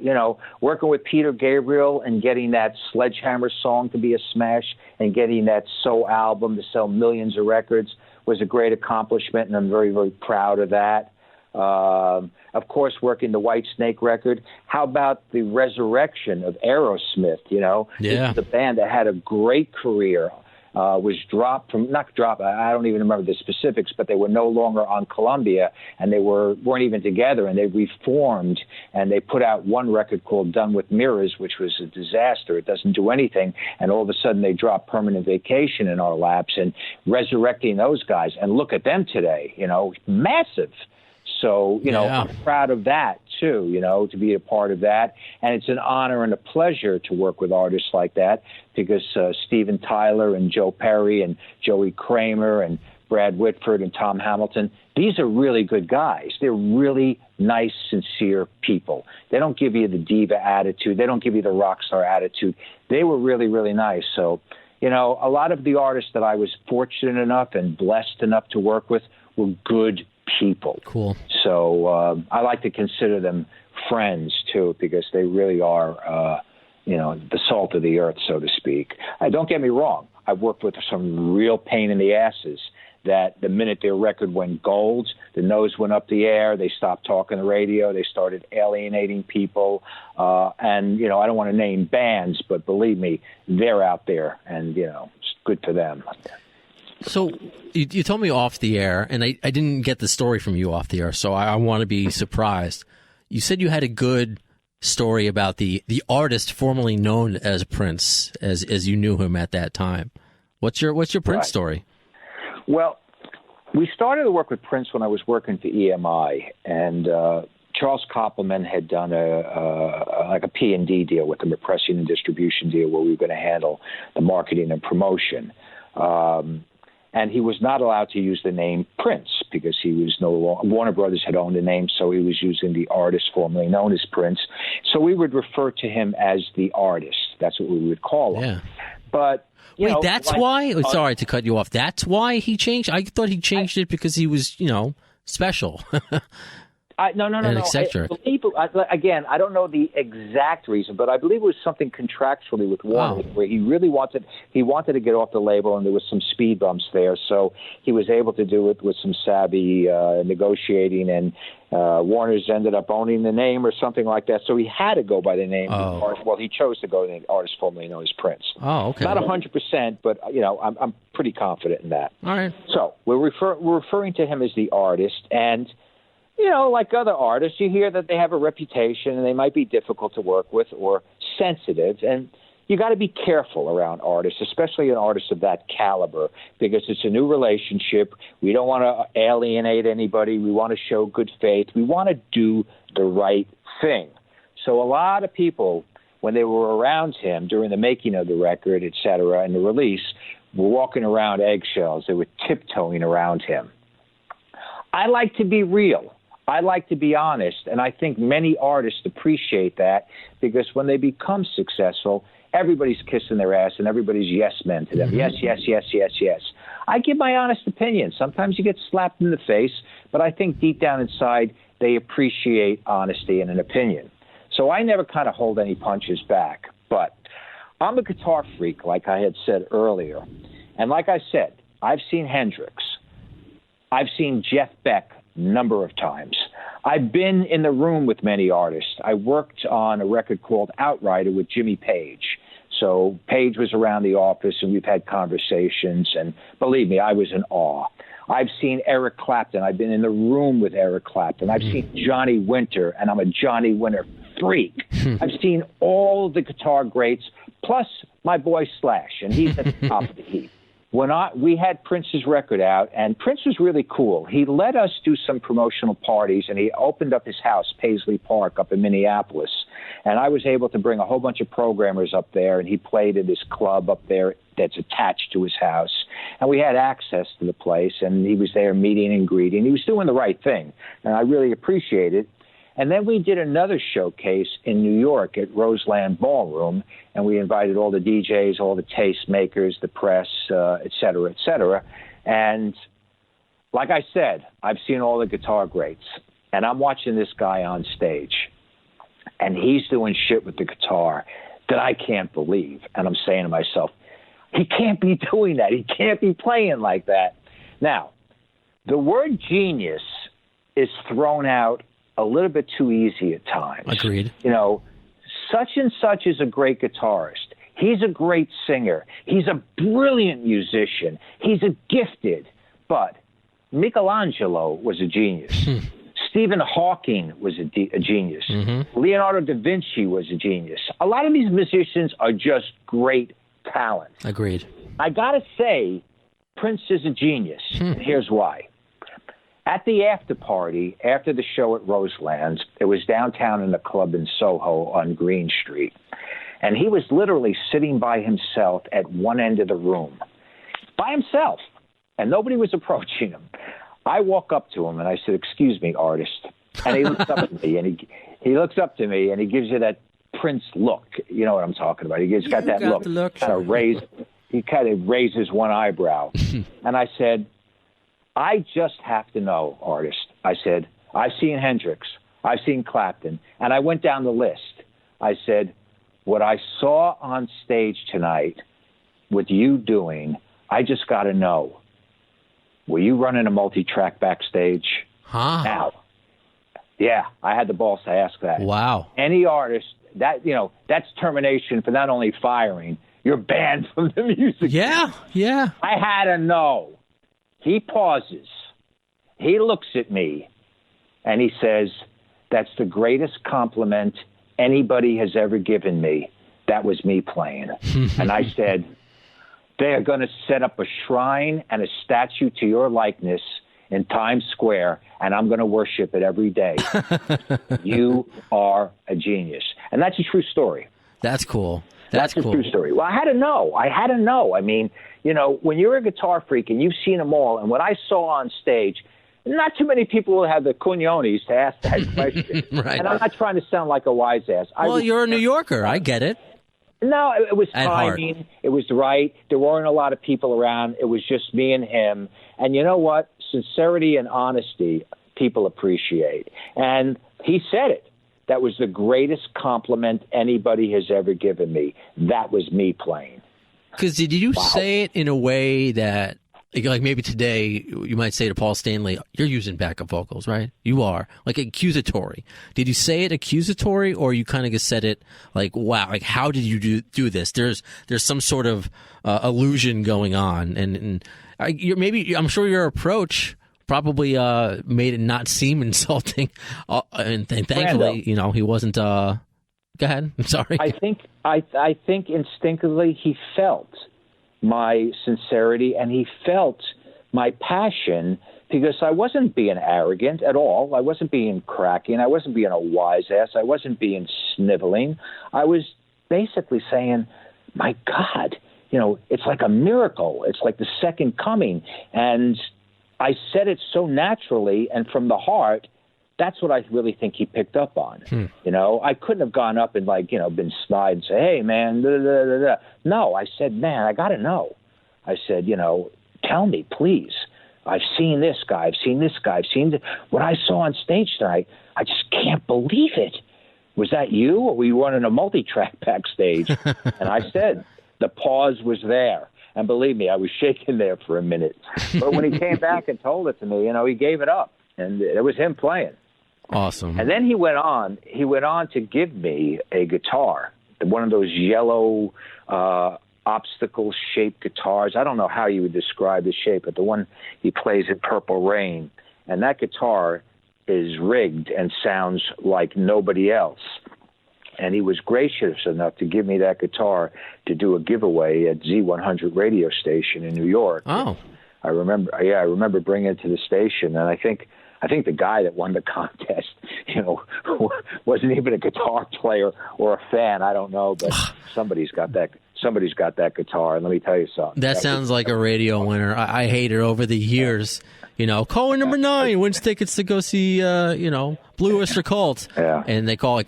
working with Peter Gabriel and getting that Sledgehammer song to be a smash and getting that So album to sell millions of records was a great accomplishment, and I'm very, very proud of that. Of course, working the White Snake record. How about the resurrection of Aerosmith? Yeah. This is the band that had a great career. Was dropped from, not dropped, I don't even remember the specifics, but they were no longer on Columbia, and they weren't even together, and they reformed, and they put out one record called Done with Mirrors, which was a disaster. It doesn't do anything, and all of a sudden they dropped Permanent Vacation in our laps, and resurrecting those guys, and look at them today, massive. So, I'm proud of that, too, to be a part of that. And it's an honor and a pleasure to work with artists like that, because Steven Tyler and Joe Perry and Joey Kramer and Brad Whitford and Tom Hamilton, these are really good guys. They're really nice, sincere people. They don't give you the diva attitude. They don't give you the rock star attitude. They were really, really nice. So, a lot of the artists that I was fortunate enough and blessed enough to work with were good people. Cool. So I like to consider them friends, too, because they really are, the salt of the earth, so to speak. Don't get me wrong. I've worked with some real pain in the asses that the minute their record went gold, the nose went up the air, they stopped talking the radio, they started alienating people. And, I don't want to name bands, but believe me, they're out there, and, it's good for them. So you told me off the air, and I didn't get the story from you off the air, so I want to be surprised. You said you had a good story about the artist formerly known as Prince, as you knew him at that time. What's your Prince story? Well, we started to work with Prince when I was working for EMI, and Charles Koppelman had done a P&D deal with him, a pressing and distribution deal, where we were going to handle the marketing and promotion. And he was not allowed to use the name Prince because he was no longer, Warner Brothers had owned the name, so he was using the artist formerly known as Prince. So we would refer to him as the artist. That's what we would call him. Yeah. But wait, that's why? Sorry to cut you off. That's why he changed? I thought he changed it because he was, special. No. Eccentric. Again, I don't know the exact reason, but I believe it was something contractually with Warner, where he really wanted to get off the label, and there was some speed bumps there. So he was able to do it with some savvy negotiating, and Warner's ended up owning the name or something like that. So he had to go by the name. Well, he chose to go by the artist formerly known as Prince. Oh, okay. Not 100%, but I'm pretty confident in that. All right. So we're referring to him as the artist, and like other artists, you hear that they have a reputation and they might be difficult to work with or sensitive. And you got to be careful around artists, especially an artist of that caliber, because it's a new relationship. We don't want to alienate anybody. We want to show good faith. We want to do the right thing. So a lot of people, when they were around him during the making of the record, et cetera, and the release, were walking around eggshells. They were tiptoeing around him. I like to be real. I like to be honest, and I think many artists appreciate that, because when they become successful, everybody's kissing their ass and everybody's yes men to them. Mm-hmm. Yes. I give my honest opinion. Sometimes you get slapped in the face, but I think deep down inside they appreciate honesty and an opinion. So I never kind of hold any punches back. But I'm a guitar freak, like I had said earlier. And like I said, I've seen Hendrix. I've seen Jeff Beck a number of times. I've been in the room with many artists. I worked on a record called Outrider with Jimmy Page. So Page was around the office, and we've had conversations, and believe me, I was in awe. I've seen Eric Clapton. I've been in the room with Eric Clapton. I've seen Johnny Winter, and I'm a Johnny Winter freak. I've seen all the guitar greats, plus my boy Slash, and he's at the top of the heap. We had Prince's record out, and Prince was really cool. He let us do some promotional parties, and he opened up his house, Paisley Park, up in Minneapolis. And I was able to bring a whole bunch of programmers up there, and he played at this club up there that's attached to his house. And we had access to the place, and he was there meeting and greeting. He was doing the right thing, and I really appreciate it. And then we did another showcase in New York at Roseland Ballroom, and we invited all the DJs, all the tastemakers, the press, et cetera, et cetera. And like I said, I've seen all the guitar greats, and I'm watching this guy on stage, and he's doing shit with the guitar that I can't believe. And I'm saying to myself, he can't be doing that. He can't be playing like that. Now, the word genius is thrown out a little bit too easy at times. Agreed. You know, such and such is a great guitarist. He's a great singer. He's a brilliant musician. He's a gifted. But Michelangelo was a genius. Stephen Hawking was a genius. Leonardo da Vinci was a genius. A lot of these musicians are just great talent. Agreed. I got to say, Prince is a genius. And here's why. At the after party, after the show at Roseland, it was downtown in a club in Soho on Green Street. And he was literally sitting by himself at one end of the room, by himself, and nobody was approaching him. I walk up to him and I said, "Excuse me, artist." And he looks up at me, and he looks up to me and he gives you that Prince look. You know what I'm talking about. He's got that look. He kind of raises one eyebrow. And I said, "I just have to know, artist." I said, "I've seen Hendrix. I've seen Clapton." And I went down the list. I said, "What I saw on stage tonight with you doing, I just got to know. Were you running a multi-track backstage?" Now, yeah, I had the balls to ask that. Wow. Any artist, that's termination for not only firing, you're banned from the music. Yeah, yeah. I had to know. He pauses. He looks at me, and he says, "That's the greatest compliment anybody has ever given me. That was me playing." And I said, "They are going to set up a shrine and a statue to your likeness in Times Square, and I'm going to worship it every day. You are a genius." And that's a true story. That's cool. That's a true story. Well, I had to know. I mean, when you're a guitar freak and you've seen them all, and what I saw on stage, not too many people will have the cojones to ask that question. Right. And I'm not trying to sound like a wise ass. Well, you're a New Yorker. I get it. No, it was At timing. heart. It was right. There weren't a lot of people around. It was just me and him. And you know what? Sincerity and honesty, people appreciate. And he said it. That was the greatest compliment anybody has ever given me. That was me playing. Because did you say it in a way that, like maybe today, you might say to Paul Stanley, "You're using backup vocals, right?" You are. Like accusatory. Did you say it accusatory, or you kind of just said it like, "Wow, like how did you do this?" There's some sort of illusion going on, and I'm sure your approach probably made it not seem insulting, and thankfully, he wasn't. Go ahead. I'm sorry. I think instinctively he felt my sincerity and he felt my passion, because I wasn't being arrogant at all. I wasn't being cracking. I wasn't being a wise ass. I wasn't being sniveling. I was basically saying, my God, it's like a miracle. It's like the second coming. And I said it so naturally and from the heart. That's what I really think he picked up on. I couldn't have gone up and been snide and say, "Hey, man, da, da, da, da." No, I said, "Man, I got to know." I said, "Tell me, please. I've seen this guy. I've seen this guy. I've seen what I saw on stage tonight. I just can't believe it. Was that you, or were you running a multi-track backstage?" And I said, the pause was there. And believe me, I was shaking there for a minute. But when he came back and told it to me, he gave it up. And it was him playing. Awesome. And then he went on to give me a guitar, one of those yellow obstacle-shaped guitars. I don't know how you would describe the shape, but the one he plays at Purple Rain. And that guitar is rigged and sounds like nobody else. And he was gracious enough to give me that guitar to do a giveaway at Z100 radio station in New York. Oh. I remember bringing it to the station, and I think the guy that won the contest, wasn't even a guitar player or a fan. I don't know, but somebody's got that guitar, and let me tell you something. That sounds like a radio winner. I hate it over the years. Caller number 9 wins tickets to go see, Blue Oyster Cult. Yeah. And they call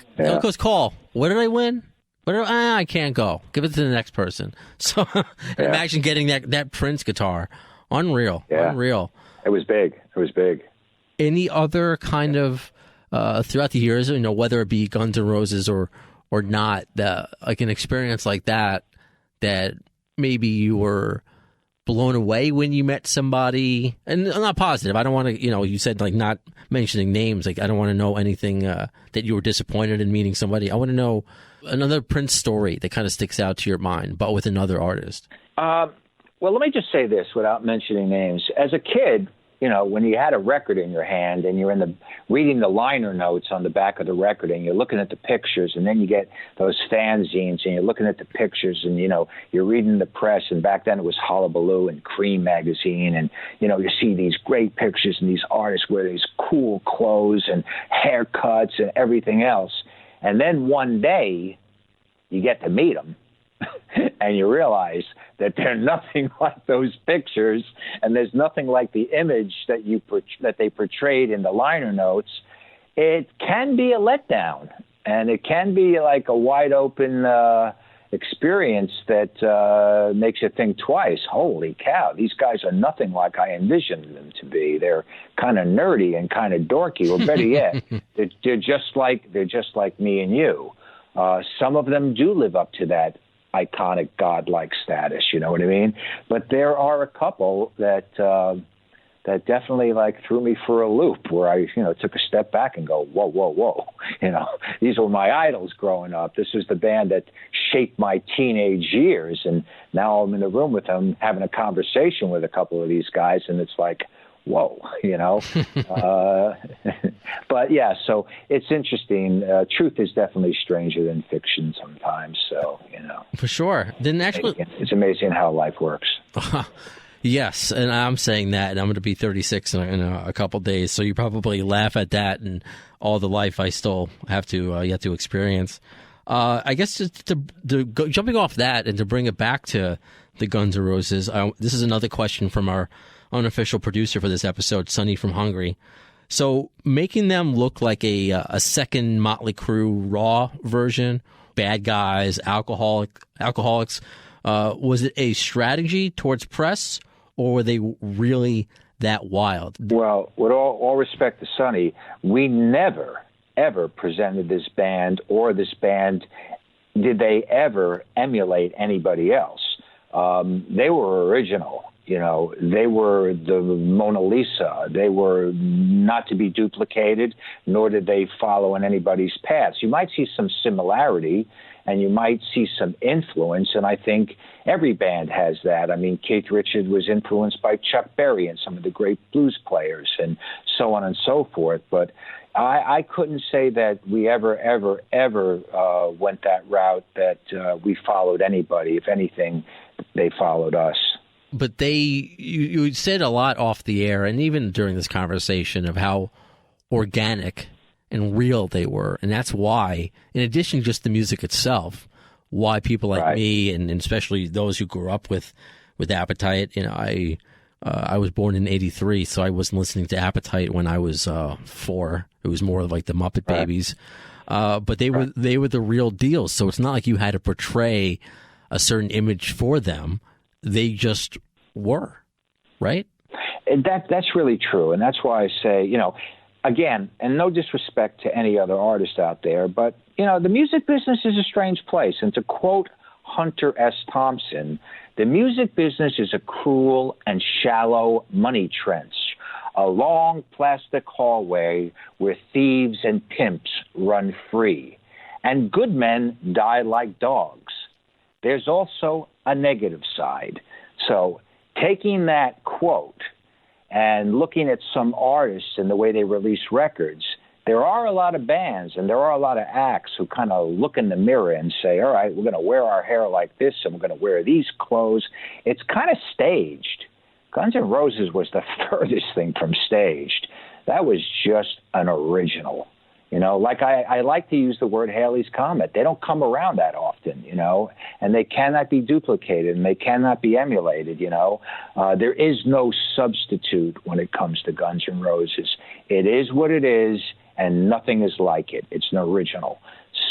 call. What did I win? I can't go. Give it to the next person. So imagine getting that Prince guitar. Unreal. Yeah. Unreal. It was big. Any other kind of, throughout the years, whether it be Guns N' Roses or not, like an experience like that maybe you were blown away when you met somebody, and I'm not positive. I don't want to, you said like not mentioning names. Like I don't want to know anything that you were disappointed in meeting somebody. I want to know another Prince story that kind of sticks out to your mind, but with another artist. Well, let me just say this without mentioning names. As a kid, when you had a record in your hand and you're reading the liner notes on the back of the record and you're looking at the pictures, and then you get those fanzines and you're looking at the pictures and, you're reading the press, and back then it was Hullabaloo and Cream magazine, and, you see these great pictures and these artists wear these cool clothes and haircuts and everything else. And then one day you get to meet them. And you realize that they're nothing like those pictures, and there's nothing like the image that they portrayed in the liner notes. It can be a letdown, and it can be like a wide open experience that makes you think twice. Holy cow, these guys are nothing like I envisioned them to be. They're kind of nerdy and kind of dorky, or better yet, they're just like me and you. Some of them do live up to that iconic godlike status, you know what I mean? But there are a couple that definitely threw me for a loop, where I took a step back and go, whoa, these were my idols growing up. This was the band that shaped my teenage years, and now I'm in the room with them having a conversation with a couple of these guys, and it's like, whoa, but yeah, so it's interesting. Truth is definitely stranger than fiction sometimes. So, For sure. Then actually, it's amazing how life works. Yes. And I'm saying that, and I'm going to be 36 in a couple days. So you probably laugh at that and all the life I still have to yet to experience. I guess to go, jumping off that and to bring it back to the Guns N' Roses, this is another question from our unofficial producer for this episode, Sonny from Hungary. So making them look like a second Motley Crue raw version, bad guys, alcoholics, was it a strategy towards press, or were they really that wild? Well, with all respect to Sonny, we never, ever presented this band, or this band, did they ever emulate anybody else. They were original. They were the Mona Lisa. They were not to be duplicated, nor did they follow in anybody's paths. You might see some similarity, and you might see some influence, and I think every band has that. I mean, Keith Richards was influenced by Chuck Berry and some of the great blues players, and so on and so forth. But I couldn't say that we ever went that route, that we followed anybody. If anything, they followed us. But you said a lot off the air, and even during this conversation, of how organic and real they were. And that's why, in addition to just the music itself, why people like me, and especially those who grew up with Appetite, I was born in '83, so I wasn't listening to Appetite when I was 4. It was more like the Muppet Babies. But they were the real deal. So it's not like you had to portray a certain image for them. They just were, right? That's really true. And that's why I say, again, and no disrespect to any other artist out there, but, the music business is a strange place. And to quote Hunter S. Thompson, the music business is a cruel and shallow money trench, a long plastic hallway where thieves and pimps run free, and good men die like dogs. There's also a negative side. So taking that quote and looking at some artists and the way they release records, there are a lot of bands and there are a lot of acts who kind of look in the mirror and say, all right, we're going to wear our hair like this and we're going to wear these clothes. It's kind of staged. Guns N' Roses was the furthest thing from staged. That was just an original. You know, like I like to use the word Halley's Comet. They don't come around that often, you know, and they cannot be duplicated and they cannot be emulated, you know. There is no substitute when it comes to Guns N' Roses. It is what it is, and nothing is like it. It's an original.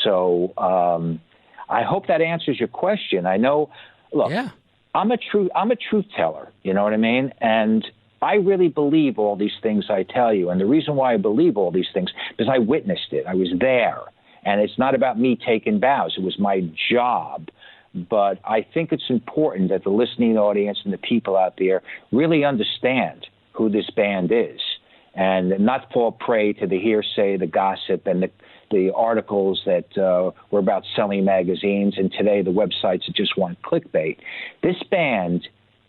So I hope that answers your question. I know, look, yeah. I'm a truth teller, you know what I mean? And I really believe all these things I tell you. And the reason why I believe all these things is I witnessed it. I was there. And it's not about me taking bows. It was my job. But I think it's important that the listening audience and the people out there really understand who this band is and not fall prey to the hearsay, the gossip, and the articles that were about selling magazines, and today the websites that just want clickbait. This band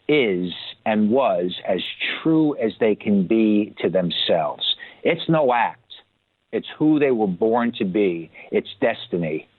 is and was as true as they can be to themselves. It's no act. It's who they were born to be. It's destiny.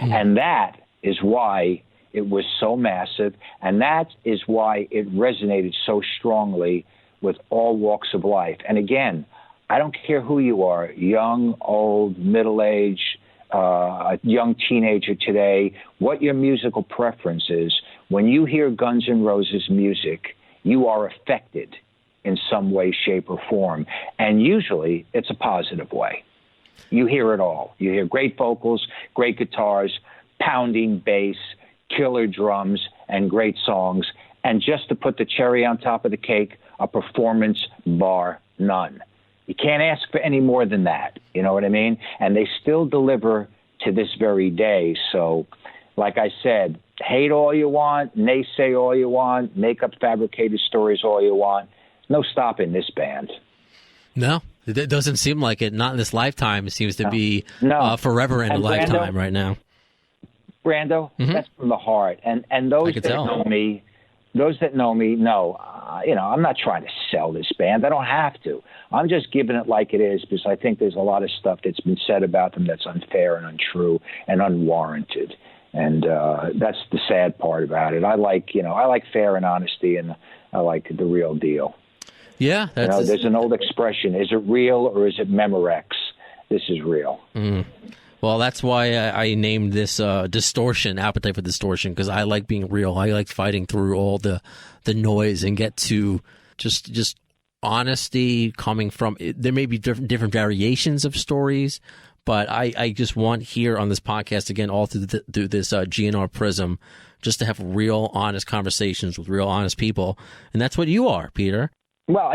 And that is why it was so massive, and that is why it resonated so strongly with all walks of life. And again, I don't care who you are, young, old, middle-aged, a young teenager today, what your musical preference is. When you hear Guns N' Roses music, you are affected in some way, shape, or form. And usually it's a positive way. You hear it all. You hear great vocals, great guitars, pounding bass, killer drums, and great songs. And just to put the cherry on top of the cake, a performance bar none. You can't ask for any more than that. You know what I mean? And they still deliver to this very day. So, like I said, hate all you want, naysay all you want, make up fabricated stories all you want. No stopping this band. No, it doesn't seem like it. Not in this lifetime. It seems to be forever in a lifetime right now. Brando, that's from the heart. And those that know me, know, I'm not trying to sell this band. I don't have to. I'm just giving it like it is because I think there's a lot of stuff that's been said about them that's unfair and untrue and unwarranted. And that's the sad part about it. I like fair and honesty, and I like the real deal. Yeah. There's an old expression, is it real or is it Memorex? This is real. Well, that's why I named this Distortion, Appetite for Distortion, because I like being real. I like fighting through all the noise and get to just honesty coming from. There may be different variations of stories, but I just want here on this podcast, again, all through this GNR prism, just to have real, honest conversations with real, honest people. And that's what you are, Peter. Well,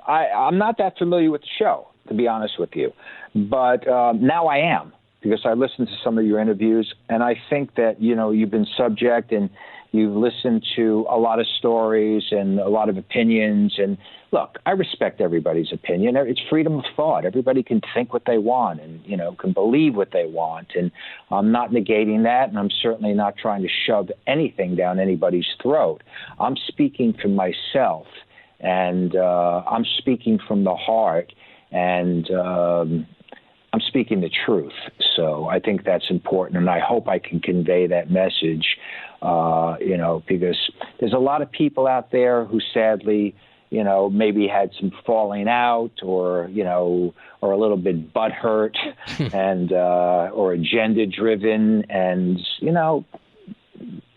I'm not that familiar with the show, to be honest with you. But now I am, because I listened to some of your interviews, and I think that, you've been subject and you've listened to a lot of stories and a lot of opinions. And look, I respect everybody's opinion. It's freedom of thought. Everybody can think what they want and, can believe what they want. And I'm not negating that, and I'm certainly not trying to shove anything down anybody's throat. I'm speaking for myself, and I'm speaking from the heart, and I'm speaking the truth. So I think that's important, and I hope I can convey that message, because there's a lot of people out there who sadly, maybe had some falling out or a little bit butthurt and or agenda driven, and,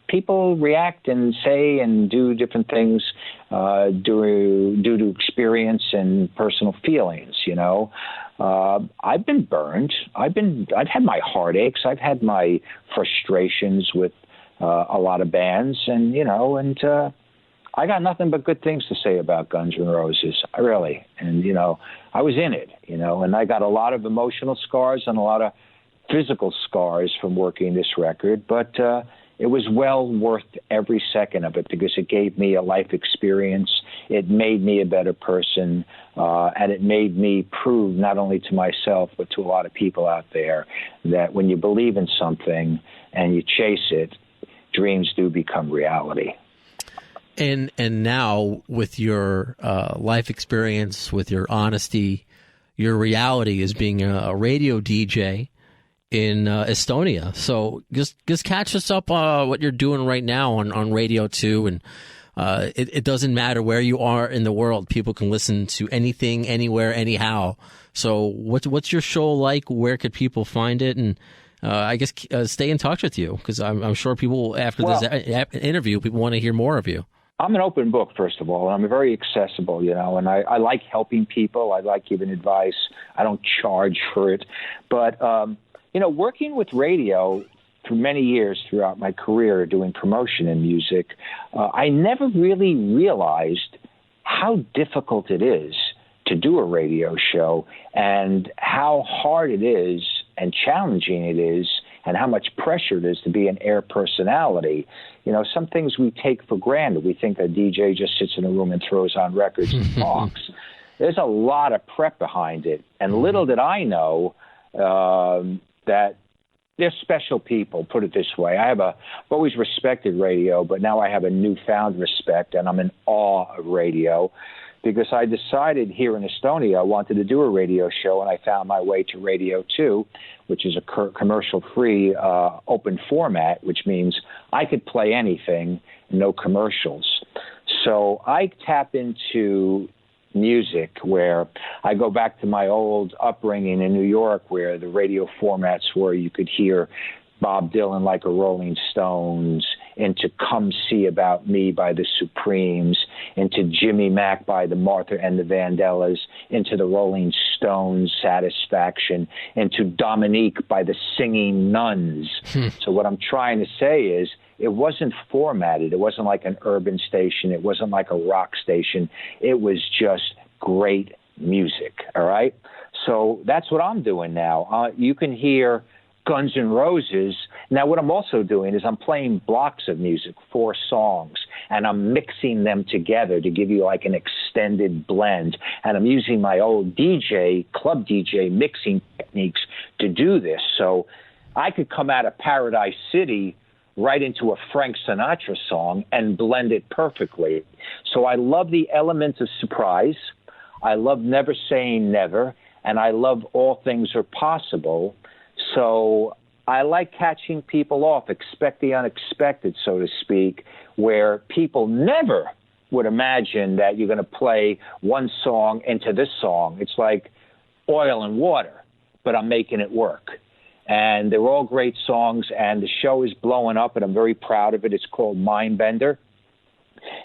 people react and say and do different things due to experience and personal feelings, I've been burned. I've had my heartaches. I've had my frustrations with a lot of bands, and I got nothing but good things to say about Guns N' Roses. I really, and I was in it, and I got a lot of emotional scars and a lot of physical scars from working this record. But it was well worth every second of it because it gave me a life experience. It made me a better person, and it made me prove not only to myself but to a lot of people out there that when you believe in something and you chase it, dreams do become reality. And now with your life experience, with your honesty, your reality is being a radio DJ in Estonia. So just catch us up what you're doing right now on Radio 2. And it doesn't matter where you are in the world. People can listen to anything, anywhere, anyhow. So what's your show like? Where could people find it? And I guess stay in touch with you because I'm sure people, after this interview, people want to hear more of you. I'm an open book, first of all. I'm very accessible, and I like helping people. I like giving advice. I don't charge for it. But, working with radio for many years throughout my career doing promotion in music, I never really realized how difficult it is to do a radio show and how hard it is and challenging it is and how much pressure it is to be an air personality. Some things we take for granted. We think a DJ just sits in a room and throws on records and talks. There's a lot of prep behind it. And little did I know that they're special people, put it this way. I've always respected radio, but now I have a newfound respect, and I'm in awe of radio because I decided here in Estonia I wanted to do a radio show, and I found my way to Radio 2, which is a commercial-free open format, which means I could play anything, no commercials. So I tap into music where I go back to my old upbringing in New York where the radio formats were you could hear Bob Dylan like a Rolling Stones, into Come See About Me by the Supremes, into Jimmy Mack by the Martha and the Vandellas, into the Rolling Stones Satisfaction, into Dominique by the Singing Nuns. So what I'm trying to say is it wasn't formatted. It wasn't like an urban station. It wasn't like a rock station. It was just great music, all right? So that's what I'm doing now. You can hear Guns N' Roses. Now, what I'm also doing is I'm playing blocks of music, 4 songs, and I'm mixing them together to give you like an extended blend. And I'm using my old club DJ mixing techniques to do this. So I could come out of Paradise City right into a Frank Sinatra song and blend it perfectly. So I love the element of surprise. I love never saying never, and I love all things are possible. So I like catching people off, expect the unexpected, so to speak, where people never would imagine that you're going to play one song into this song. It's like oil and water, but I'm making it work. And they're all great songs, and the show is blowing up, and I'm very proud of it. It's called Mindbender,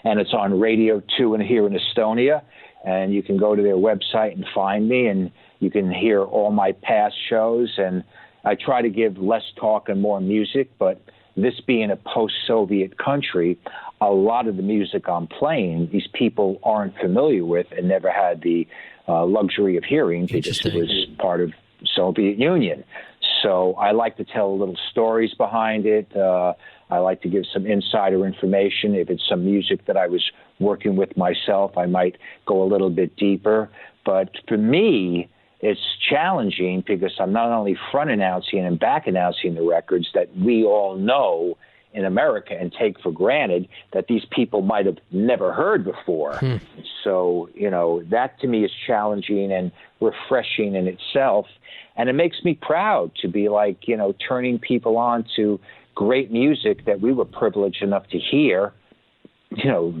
and it's on Radio 2 and here in Estonia. And you can go to their website and find me, and you can hear all my past shows. And I try to give less talk and more music, but this being a post-Soviet country, a lot of the music I'm playing, these people aren't familiar with and never had the luxury of hearing because it was part of Soviet Union. So I like to tell little stories behind it. I like to give some insider information. If it's some music that I was working with myself, I might go a little bit deeper. But for me, it's challenging because I'm not only front announcing and back announcing the records that we all know in America and take for granted that these people might have never heard before. So, that to me is challenging and refreshing in itself. And it makes me proud to be like, turning people on to great music that we were privileged enough to hear,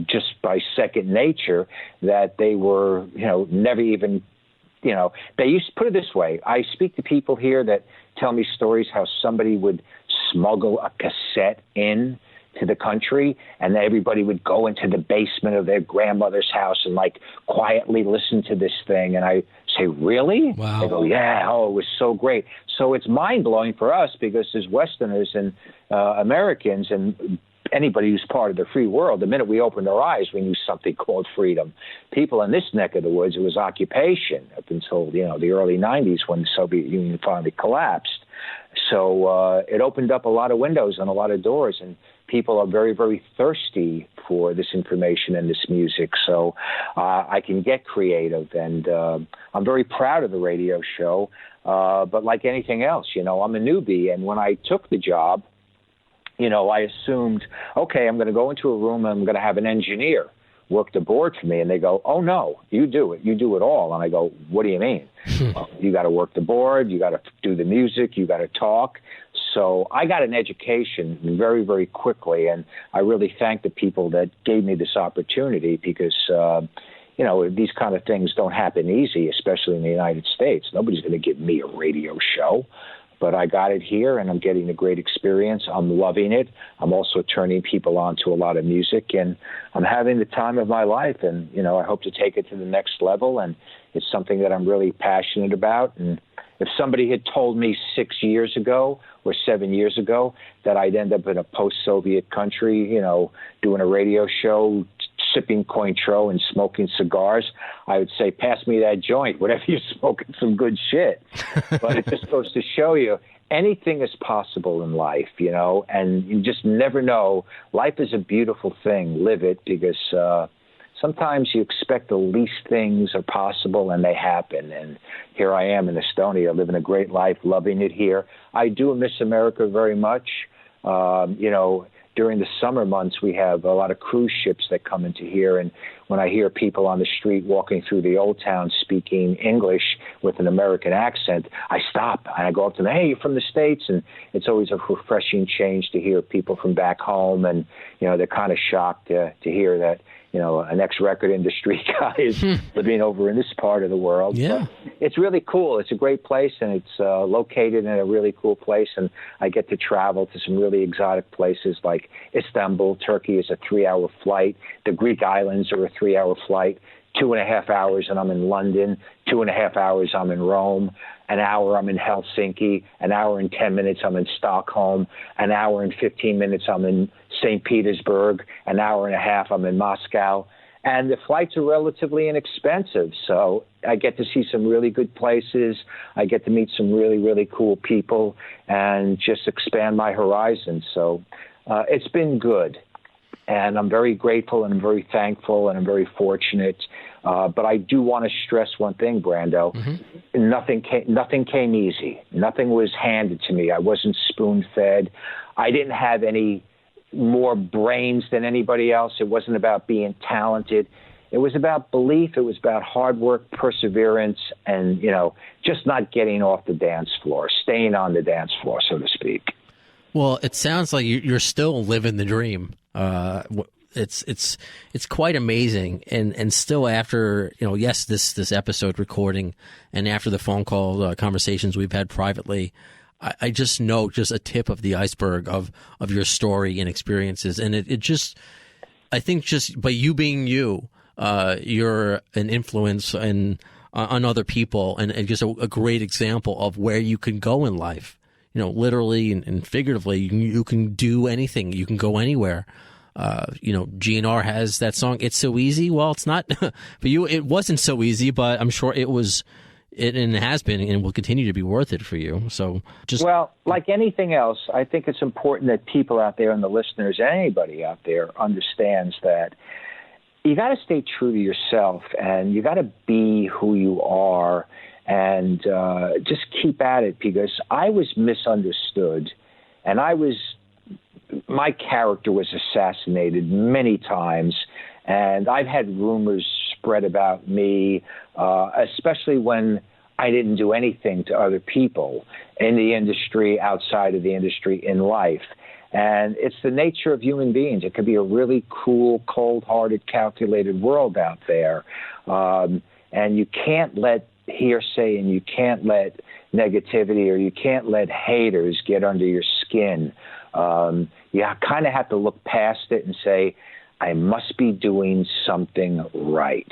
just by second nature, that they were, never even, they used to put it this way. I speak to people here that tell me stories how somebody would smuggle a cassette in to the country, and everybody would go into the basement of their grandmother's house and like quietly listen to this thing. And I say, really? Wow. They go, yeah, it was so great. So it's mind-blowing for us because as Westerners and Americans and anybody who's part of the free world, the minute we opened our eyes, we knew something called freedom. People in this neck of the woods, it was occupation up until, the early 90s when the Soviet Union finally collapsed. So it opened up a lot of windows and a lot of doors, and people are very, very thirsty for this information and this music. So I can get creative, and I'm very proud of the radio show. But like anything else, I'm a newbie, and when I took the job, I assumed, okay, I'm going to go into a room and I'm going to have an engineer work the board for me. And they go, oh, no, you do it. You do it all. And I go, what do you mean? You got to work the board. You got to do the music. You got to talk. So I got an education very, very quickly. And I really thank the people that gave me this opportunity because, these kind of things don't happen easy, especially in the United States. Nobody's going to give me a radio show. But I got it here, and I'm getting a great experience. I'm loving it. I'm also turning people on to a lot of music, and I'm having the time of my life. And, I hope to take it to the next level, and it's something that I'm really passionate about. And if somebody had told me 6 years ago or 7 years ago that I'd end up in a post-Soviet country, doing a radio show, sipping Cointreau and smoking cigars, I would say, pass me that joint. Whatever you're smoking, some good shit. But it just goes to show you anything is possible in life, and you just never know. Life is a beautiful thing. Live it, because sometimes you expect the least things are possible and they happen. And here I am in Estonia, living a great life, loving it here. I do miss America very much. During the summer months, we have a lot of cruise ships that come into here. And when I hear people on the street walking through the old town speaking English with an American accent, I stop and I go up to them, hey, you're from the States? And it's always a refreshing change to hear people from back home. And, they're kind of shocked to hear that, an ex-record industry guy is living over in this part of the world. Yeah. But it's really cool. It's a great place, and it's located in a really cool place. And I get to travel to some really exotic places like Istanbul, Turkey is a 3-hour flight. The Greek islands are a 3-hour flight. 2.5 hours and I'm in London. 2.5 hours I'm in Rome. An hour I'm in Helsinki. An hour and 10 minutes I'm in Stockholm. An hour and 15 minutes I'm in St. Petersburg. An hour and a half I'm in Moscow. And the flights are relatively inexpensive. So I get to see some really good places. I get to meet some really, really cool people and just expand my horizons. So it's been good. And I'm very grateful, and I'm very thankful, and I'm very fortunate. But I do want to stress one thing, Brando. Mm-hmm. Nothing came easy. Nothing was handed to me. I wasn't spoon-fed. I didn't have any more brains than anybody else. It wasn't about being talented. It was about belief. It was about hard work, perseverance, and, just not getting off the dance floor, staying on the dance floor, so to speak. Well, it sounds like you're still living the dream. It's quite amazing, and still after yes, this episode recording, and after the phone call conversations we've had privately, I just know just a tip of the iceberg of your story and experiences, and I think just by you being you, you're an influence on other people, and just a great example of where you can go in life. Literally and figuratively, you can do anything. You can go anywhere. GNR has that song, It's So Easy. Well, it's not for you. It wasn't so easy, but I'm sure it was, and it has been and will continue to be worth it for you. So well, like anything else, I think it's important that people out there and the listeners, anybody out there understands that you got to stay true to yourself, and you got to be who you are. And just keep at it, because I was misunderstood, and my character was assassinated many times, and I've had rumors spread about me, especially when I didn't do anything to other people in the industry, outside of the industry, in life. And it's the nature of human beings. It could be a really cruel, cold-hearted, calculated world out there, and you can't let hearsay, and you can't let negativity, or you can't let haters get under your skin. You kind of have to look past it and say, I must be doing something right,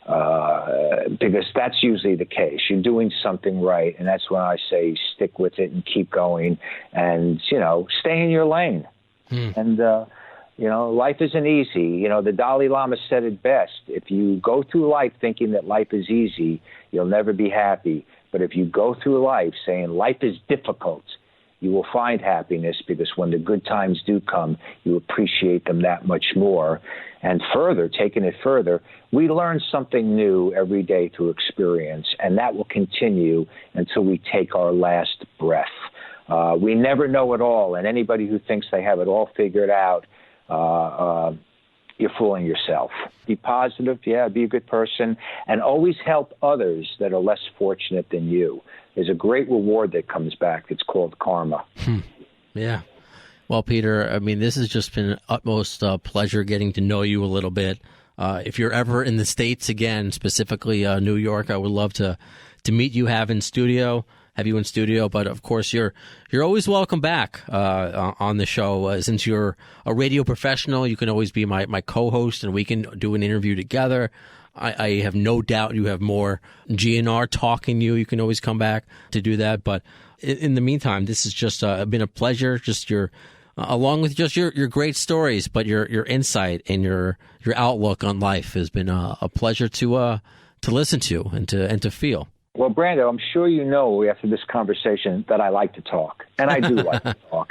because that's usually the case. You're doing something right, and that's when I say stick with it and keep going, and stay in your lane. And life isn't easy. The Dalai Lama said it best. If you go through life thinking that life is easy, you'll never be happy. But if you go through life saying life is difficult, you will find happiness, because when the good times do come, you appreciate them that much more. And further, taking it further, we learn something new every day through experience, and that will continue until we take our last breath. We never know it all, and anybody who thinks they have it all figured out, you're fooling yourself. Be positive, be a good person, and always help others that are less fortunate than you. There's a great reward that comes back. It's called karma. Yeah. Well, Peter, I mean, this has just been an utmost pleasure getting to know you a little bit. If you're ever in the States again, specifically New York, I would love to meet you, have you in studio. But of course, you're always welcome back on the show. Since you're a radio professional, you can always be my co-host, and we can do an interview together. I have no doubt you have more GNR talking to you. You can always come back to do that. But in the meantime, this has just been a pleasure. Just along with just your great stories, but your insight and your outlook on life has been a pleasure to listen to and to feel. Well, Brando, I'm sure you know after this conversation that I like to talk, and I do like to talk.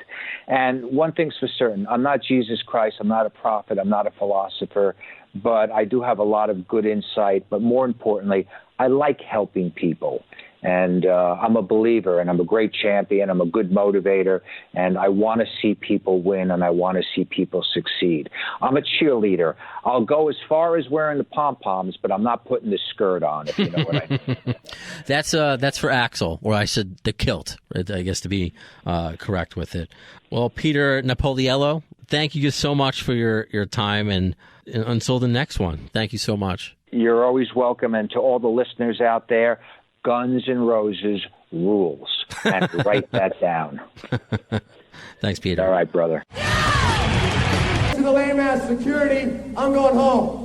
And one thing's for certain, I'm not Jesus Christ, I'm not a prophet, I'm not a philosopher, but I do have a lot of good insight. But more importantly, I like helping people. And I'm a believer, and I'm a great champion. I'm a good motivator, and I want to see people win, and I want to see people succeed. I'm a cheerleader. I'll go as far as wearing the pom-poms, but I'm not putting the skirt on, if you know what I mean. That's for Axel, or I said the kilt, I guess, to be correct with it. Well, Peter Napoliello, thank you so much for your time, and until the next one, thank you so much. You're always welcome, and to all the listeners out there, Guns N' Roses rules. And write that down. Thanks, Peter. All right, brother. To the lame ass security, I'm going home.